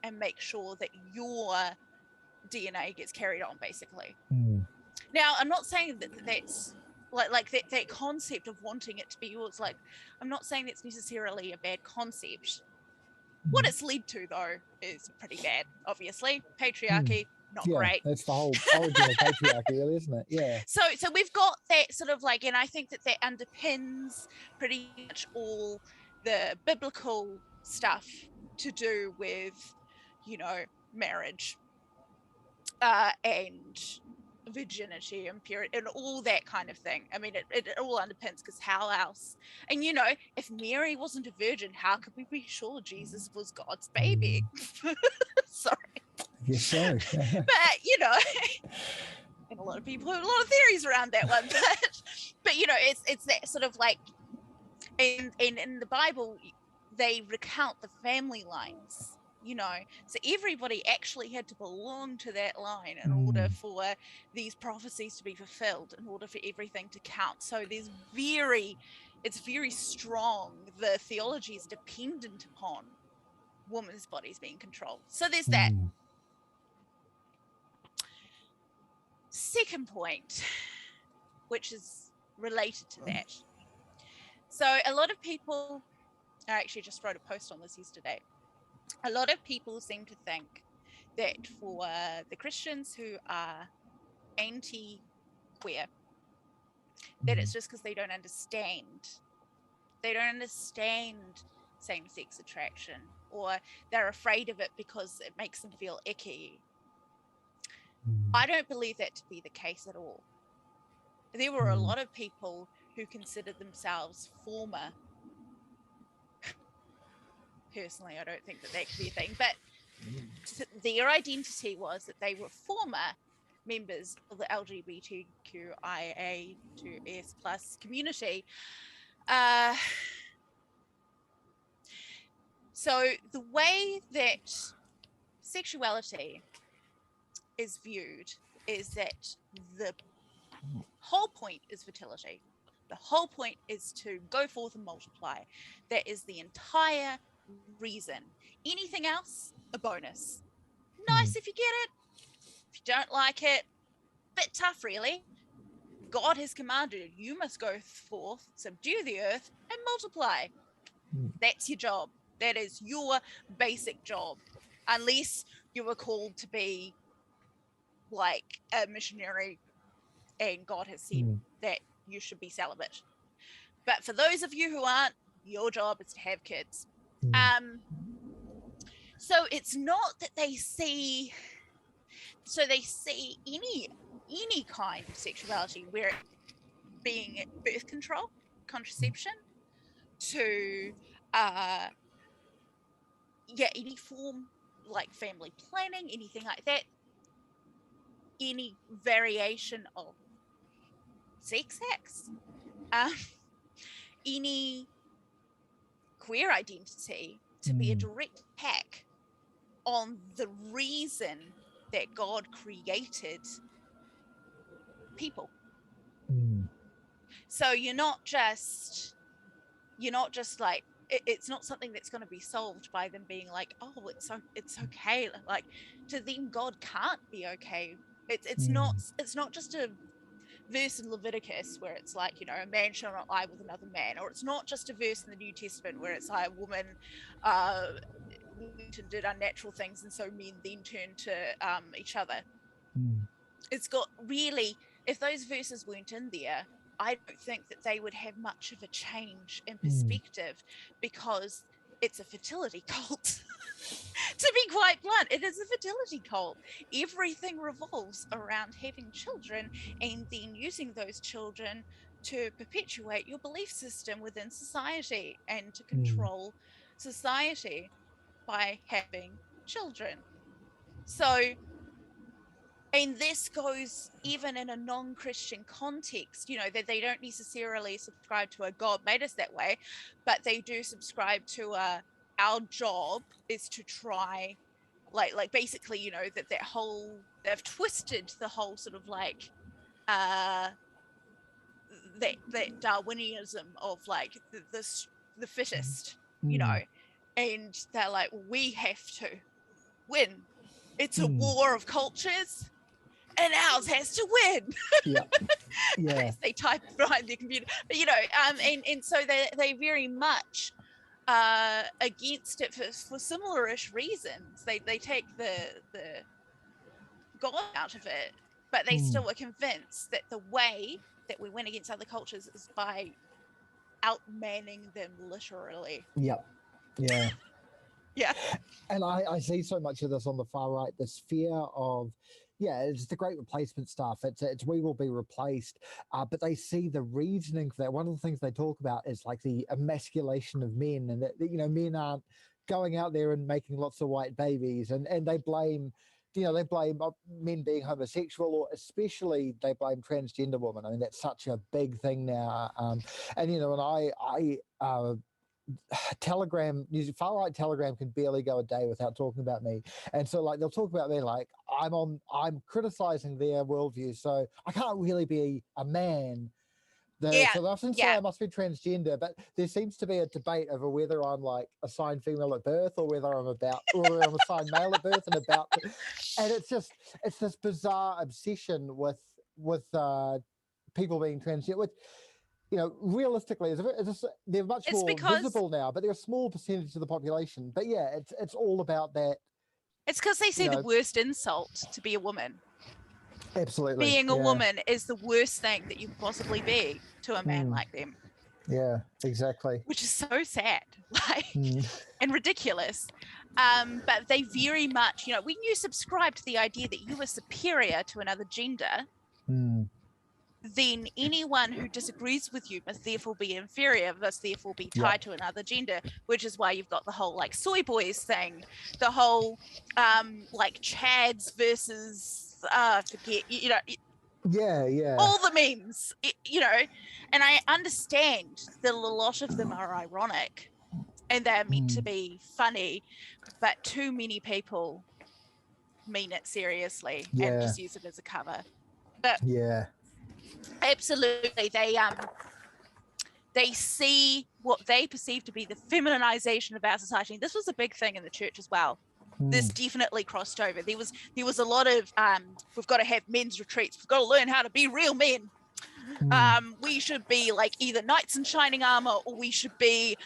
Speaker 2: and make sure that your DNA gets carried on, basically. Now, I'm not saying that's like that concept of wanting it to be yours. Like, I'm not saying that's necessarily a bad concept. What it's led to, though, is pretty bad. Obviously, patriarchy, not great.
Speaker 1: That's the whole origin of patriarchy, isn't it? Yeah.
Speaker 2: So we've got that sort of like, and I think that underpins pretty much all the biblical stuff to do with, marriage and virginity and purity and all that kind of thing. I mean, it all underpins, because how else? And if Mary wasn't a virgin, how could we be sure Jesus was God's baby? Sorry.
Speaker 1: Yes, sorry.
Speaker 2: But and a lot of people have a lot of theories around that one. But it's that sort of like, in the Bible, they recount the family lines. So everybody actually had to belong to that line in order for these prophecies to be fulfilled, in order for everything to count. So it's very strong. The theology is dependent upon women's bodies being controlled. So there's that. Second point, which is related to that. So a lot of people, I actually just wrote a post on this yesterday. A lot of people seem to think that for the Christians who are anti-queer, that it's just because they don't understand. They don't understand same-sex attraction, or they're afraid of it because it makes them feel icky. I don't believe that to be the case at all. There were a lot of people who considered themselves former. Personally, I don't think that could be a thing, but their identity was that they were former members of the LGBTQIA2S plus community. So the way that sexuality is viewed is that the whole point is fertility. The whole point is to go forth and multiply. That is the entire reason. Anything else, a bonus. Nice if you get it. If you don't like it, bit tough really. God has commanded you must go forth, subdue the earth, and multiply. That's your job. That is your basic job. Unless you were called to be like a missionary and God has said that you should be celibate. But for those of you who aren't, your job is to have kids. So it's not that they see any kind of sexuality, where it being birth control, contraception, to any form like family planning, anything like that, any variation of sex acts, any queer identity, to be a direct attack on the reason that God created people. So you're not just like, it's not something that's going to be solved by them being like, oh, it's okay. Like, to them, God can't be okay. It's not just a verse in Leviticus where it's like, a man shall not lie with another man, or it's not just a verse in the New Testament where it's like a woman went and did unnatural things, and so men then turned to each other. It's got really, if those verses weren't in there, I don't think that they would have much of a change in perspective, because it's a fertility cult. To be quite blunt, it is a fertility cult. Everything revolves around having children and then using those children to perpetuate your belief system within society and to control society by having children. So, and this goes even in a non-Christian context, that they don't necessarily subscribe to a God made us that way, but they do subscribe to our job is to try, like basically, that whole, they've twisted the whole sort of like that Darwinism of like the fittest, and they're like, we have to win. It's a war of cultures, and ours has to win. As they type behind their computer, but and so they very much against it for similar-ish reasons. They take the God out of it, but they still are convinced that the way that we win against other cultures is by outmanning them literally.
Speaker 1: Yeah.
Speaker 2: Yeah.
Speaker 1: And I see so much of this on the far right, this fear of, it's the great replacement stuff. It's we will be replaced. But they see the reasoning for that. One of the things they talk about is like the emasculation of men, and that, men aren't going out there and making lots of white babies, and they blame, they blame men being homosexual, or especially they blame transgender women. I mean, that's such a big thing now. And I Telegram, far right Telegram can barely go a day without talking about me, and so like they'll talk about me like I'm criticizing their worldview, so I can't really be a man.
Speaker 2: Yeah,
Speaker 1: So they often say
Speaker 2: yeah.
Speaker 1: I must be transgender, but there seems to be a debate over whether I'm like assigned female at birth or whether I'm assigned male at birth and it's this bizarre obsession with people being transgender. With realistically, they're much
Speaker 2: It's
Speaker 1: more
Speaker 2: because
Speaker 1: visible now, but they're a small percentage of the population. But yeah, it's all about that.
Speaker 2: it's because they see the worst insult to be a woman.
Speaker 1: Absolutely,
Speaker 2: being a woman is the worst thing that you could possibly be to a man like them.
Speaker 1: Yeah, exactly.
Speaker 2: Which is so sad, and ridiculous. But they very much, when you subscribe to the idea that you are superior to another gender, then anyone who disagrees with you must therefore be inferior, must therefore be tied to another gender, which is why you've got the whole like soy boys thing, the whole like Chads versus forget, all the memes, and I understand that a lot of them are ironic and they're meant to be funny, but too many people mean it seriously and just use it as a cover. But absolutely, they see what they perceive to be the feminization of our society. And this was a big thing in the church as well. This definitely crossed over. There was a lot of we've got to have men's retreats. We've got to learn how to be real men. We should be like either knights in shining armor, or we should be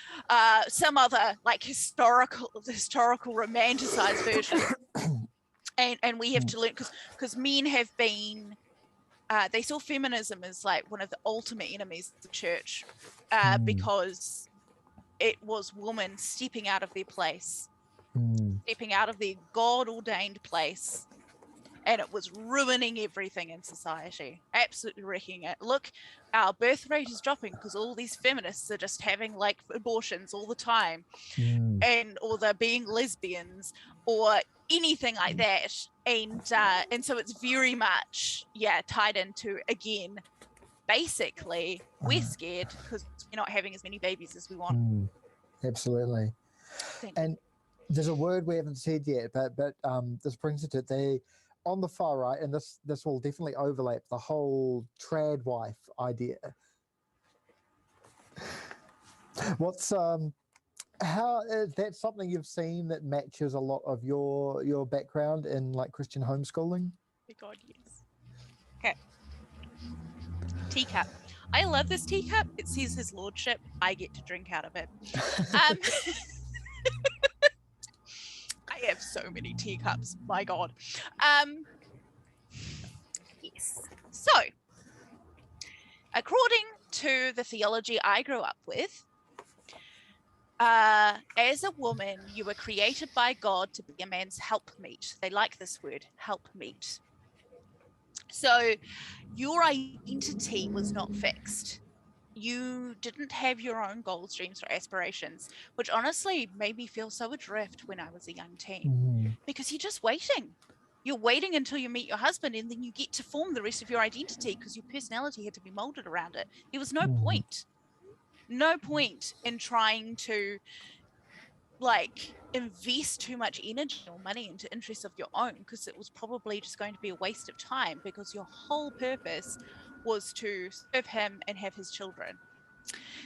Speaker 2: some other like historical romanticized version. And we have to learn because men have been they saw feminism as like one of the ultimate enemies of the church because it was women stepping out of their place, stepping out of their God-ordained place, and it was ruining everything in society, absolutely wrecking it. Look, our birth rate is dropping because all these feminists are just having like abortions all the time, or they're being lesbians or anything like that, and so it's very much tied into, again, basically we're scared because we're not having as many babies as we want.
Speaker 1: Absolutely. And there's a word we haven't said yet, but this brings it to on the far right, and this will definitely overlap the whole trad wife idea. What's how is that something you've seen that matches a lot of your background in like Christian homeschooling?
Speaker 2: Oh God, yes. Okay. Teacup. I love this teacup. It says His Lordship. I get to drink out of it. I have so many teacups. My God. Yes. So, according to the theology I grew up with, as a woman, you were created by God to be a man's helpmeet. They like this word, helpmeet. So your identity was not fixed. You didn't have your own goals, dreams, or aspirations, which honestly made me feel so adrift when I was a young teen, because you're just waiting. You're waiting until you meet your husband, and then you get to form the rest of your identity because your personality had to be molded around it. There was no point in trying to like invest too much energy or money into interests of your own, because it was probably just going to be a waste of time, because your whole purpose was to serve him and have his children.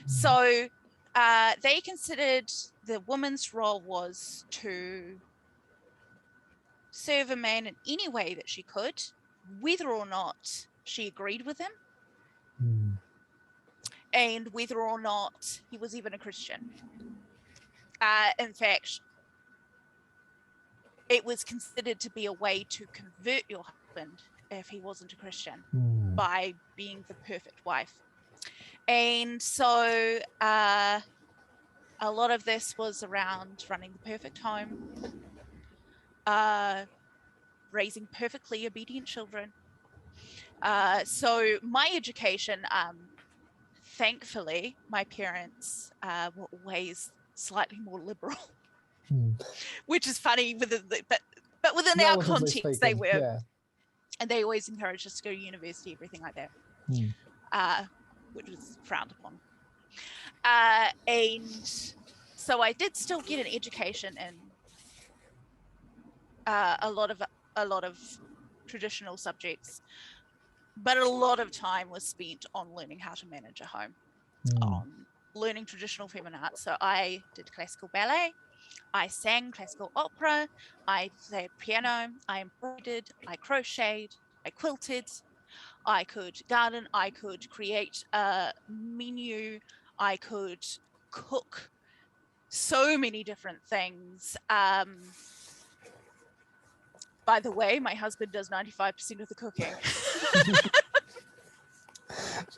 Speaker 2: So they considered the woman's role was to serve a man in any way that she could, whether or not she agreed with him, and whether or not he was even a Christian. In fact, it was considered to be a way to convert your husband if he wasn't a Christian by being the perfect wife. And so a lot of this was around running the perfect home, raising perfectly obedient children. So my education, thankfully, my parents were always slightly more liberal, which is funny, but within our context, they were. And they always encouraged us to go to university, everything like that, which was frowned upon. And so I did still get an education in a lot of traditional subjects, But a lot of time was spent on learning how to manage a home, on learning traditional feminine arts. So I did classical ballet, I sang classical opera, I played piano, I embroidered, I crocheted, I quilted, I could garden, I could create a menu, I could cook so many different things. By the way, my husband does 95% of the cooking.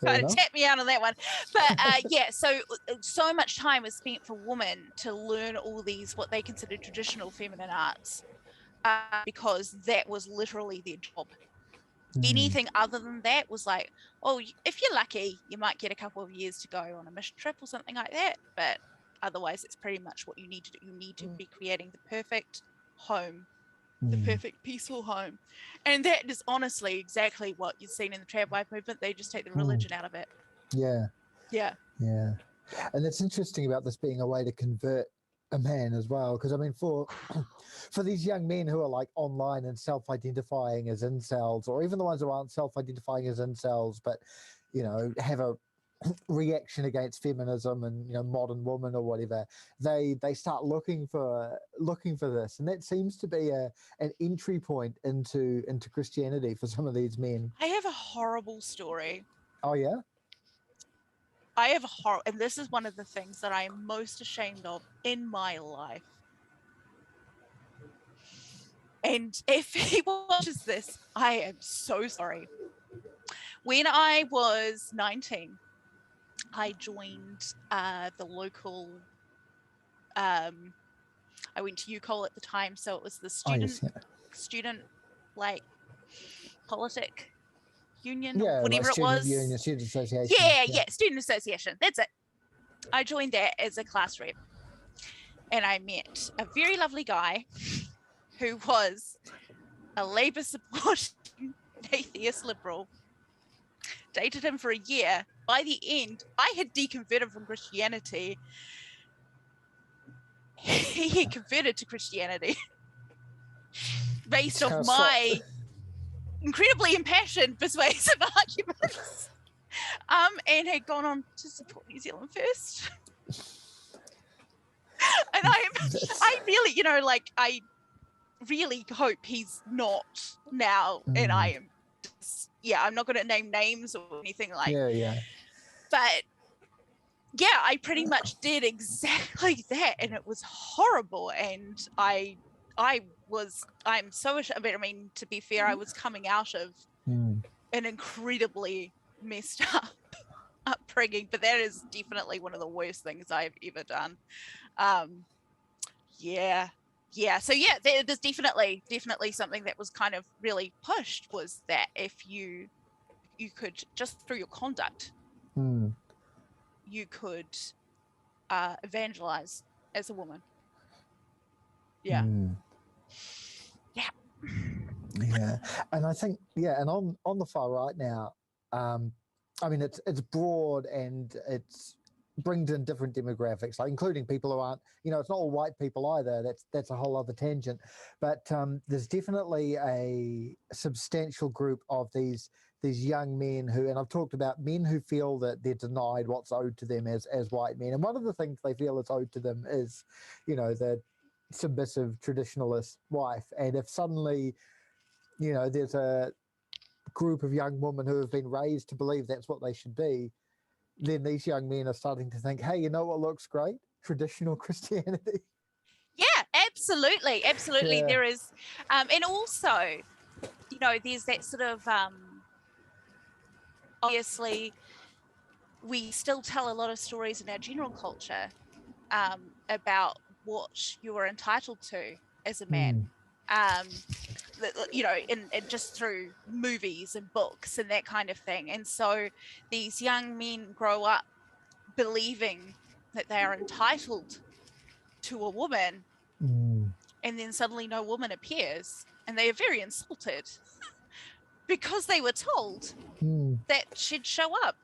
Speaker 2: Kind of tap me out on that one. But yeah, so much time was spent for women to learn all these, what they considered traditional feminine arts, because that was literally their job. Anything other than that was like, oh, if you're lucky, you might get a couple of years to go on a mission trip or something like that. But otherwise, it's pretty much what you need to do. You need to be creating the perfect home, the perfect peaceful home. And that is honestly exactly what you've seen in the trad wife movement. They just take the religion out of it.
Speaker 1: Yeah.
Speaker 2: Yeah.
Speaker 1: And it's interesting about this being a way to convert a man as well, because I mean, for these young men who are like online and self-identifying as incels, or even the ones who aren't self-identifying as incels but have a reaction against feminism and modern woman or whatever, they start looking for this, and that seems to be an entry point into Christianity for some of these men.
Speaker 2: I have a horrible story.
Speaker 1: Oh yeah?
Speaker 2: I have a horror, and this is one of the things that I am most ashamed of in my life. And if he watches this, I am so sorry. When I was 19, I joined the local, I went to UCOL at the time, so it was the student like politic union or whatever it was.
Speaker 1: Union, student association.
Speaker 2: Yeah, student association. That's it. I joined that as a class rep, and I met a very lovely guy who was a Labour supporting atheist liberal. Dated him for a year. By the end, I had deconverted from Christianity. He had converted to Christianity based off my incredibly impassioned, persuasive arguments, and had gone on to support New Zealand First. And I really, I really hope he's not now, and I am just, I'm not going to name names or anything like
Speaker 1: that.
Speaker 2: But yeah, I pretty much did exactly that, and it was horrible. And I'm so ashamed. I mean, to be fair, I was coming out of an incredibly messed up upbringing, but that is definitely one of the worst things I've ever done. So there's definitely something that was kind of really pushed, was that if you could, just through your conduct, you could evangelize as a woman. And
Speaker 1: I think and on the far right now, I mean, it's broad, and it's brings in different demographics, like including people who aren't, it's not all white people either. That's a whole other tangent. But there's definitely a substantial group of these young men who, and I've talked about men who feel that they're denied what's owed to them as white men. And one of the things they feel is owed to them is, the submissive traditionalist wife. And if suddenly, there's a group of young women who have been raised to believe that's what they should be, then these young men are starting to think, hey, you know what looks great? Traditional Christianity.
Speaker 2: Yeah, absolutely. Yeah. There is, and also, there's that sort of, obviously, we still tell a lot of stories in our general culture about what you are entitled to as a man. And just through movies and books and that kind of thing. And so these young men grow up believing that they are entitled to a woman, and then suddenly no woman appears, and they are very insulted because they were told that she'd show up.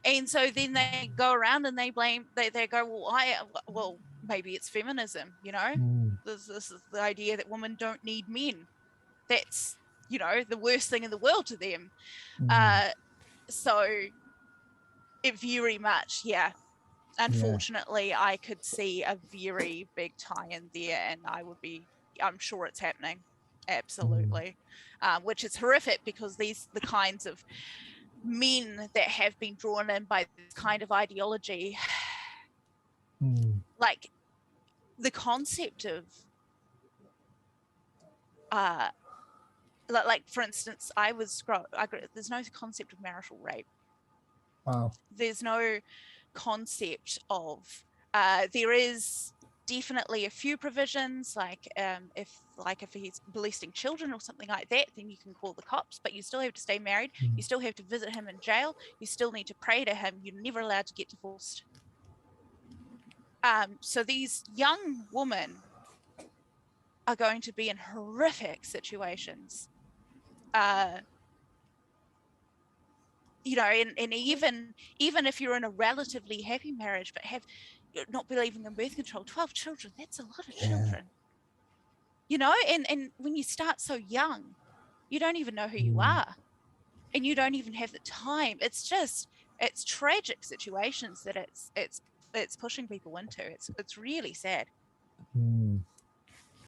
Speaker 2: And so then they go around and they blame, they go, well, maybe it's feminism, This is the idea that women don't need men. That's you know, the worst thing in the world to them. So it very much, unfortunately, I could see a very big tie-in there, and I'm sure it's happening. Absolutely. Which is horrific, because the kinds of men that have been drawn in by this kind of ideology, like the concept of, like for instance, there's no concept of marital rape.
Speaker 1: Wow.
Speaker 2: There's no concept of, there is definitely a few provisions, like if he's molesting children or something like that, then you can call the cops, but you still have to stay married. You still have to visit him in jail. You still need to pray to him. You're never allowed to get divorced. So these young women are going to be in horrific situations. You know, and even if you're in a relatively happy marriage but have not believing in birth control, 12 children, that's a lot of children. You know, and when you start so young, you don't even know who you are, and you don't even have the time. It's tragic situations that it's pushing people into. It's really sad.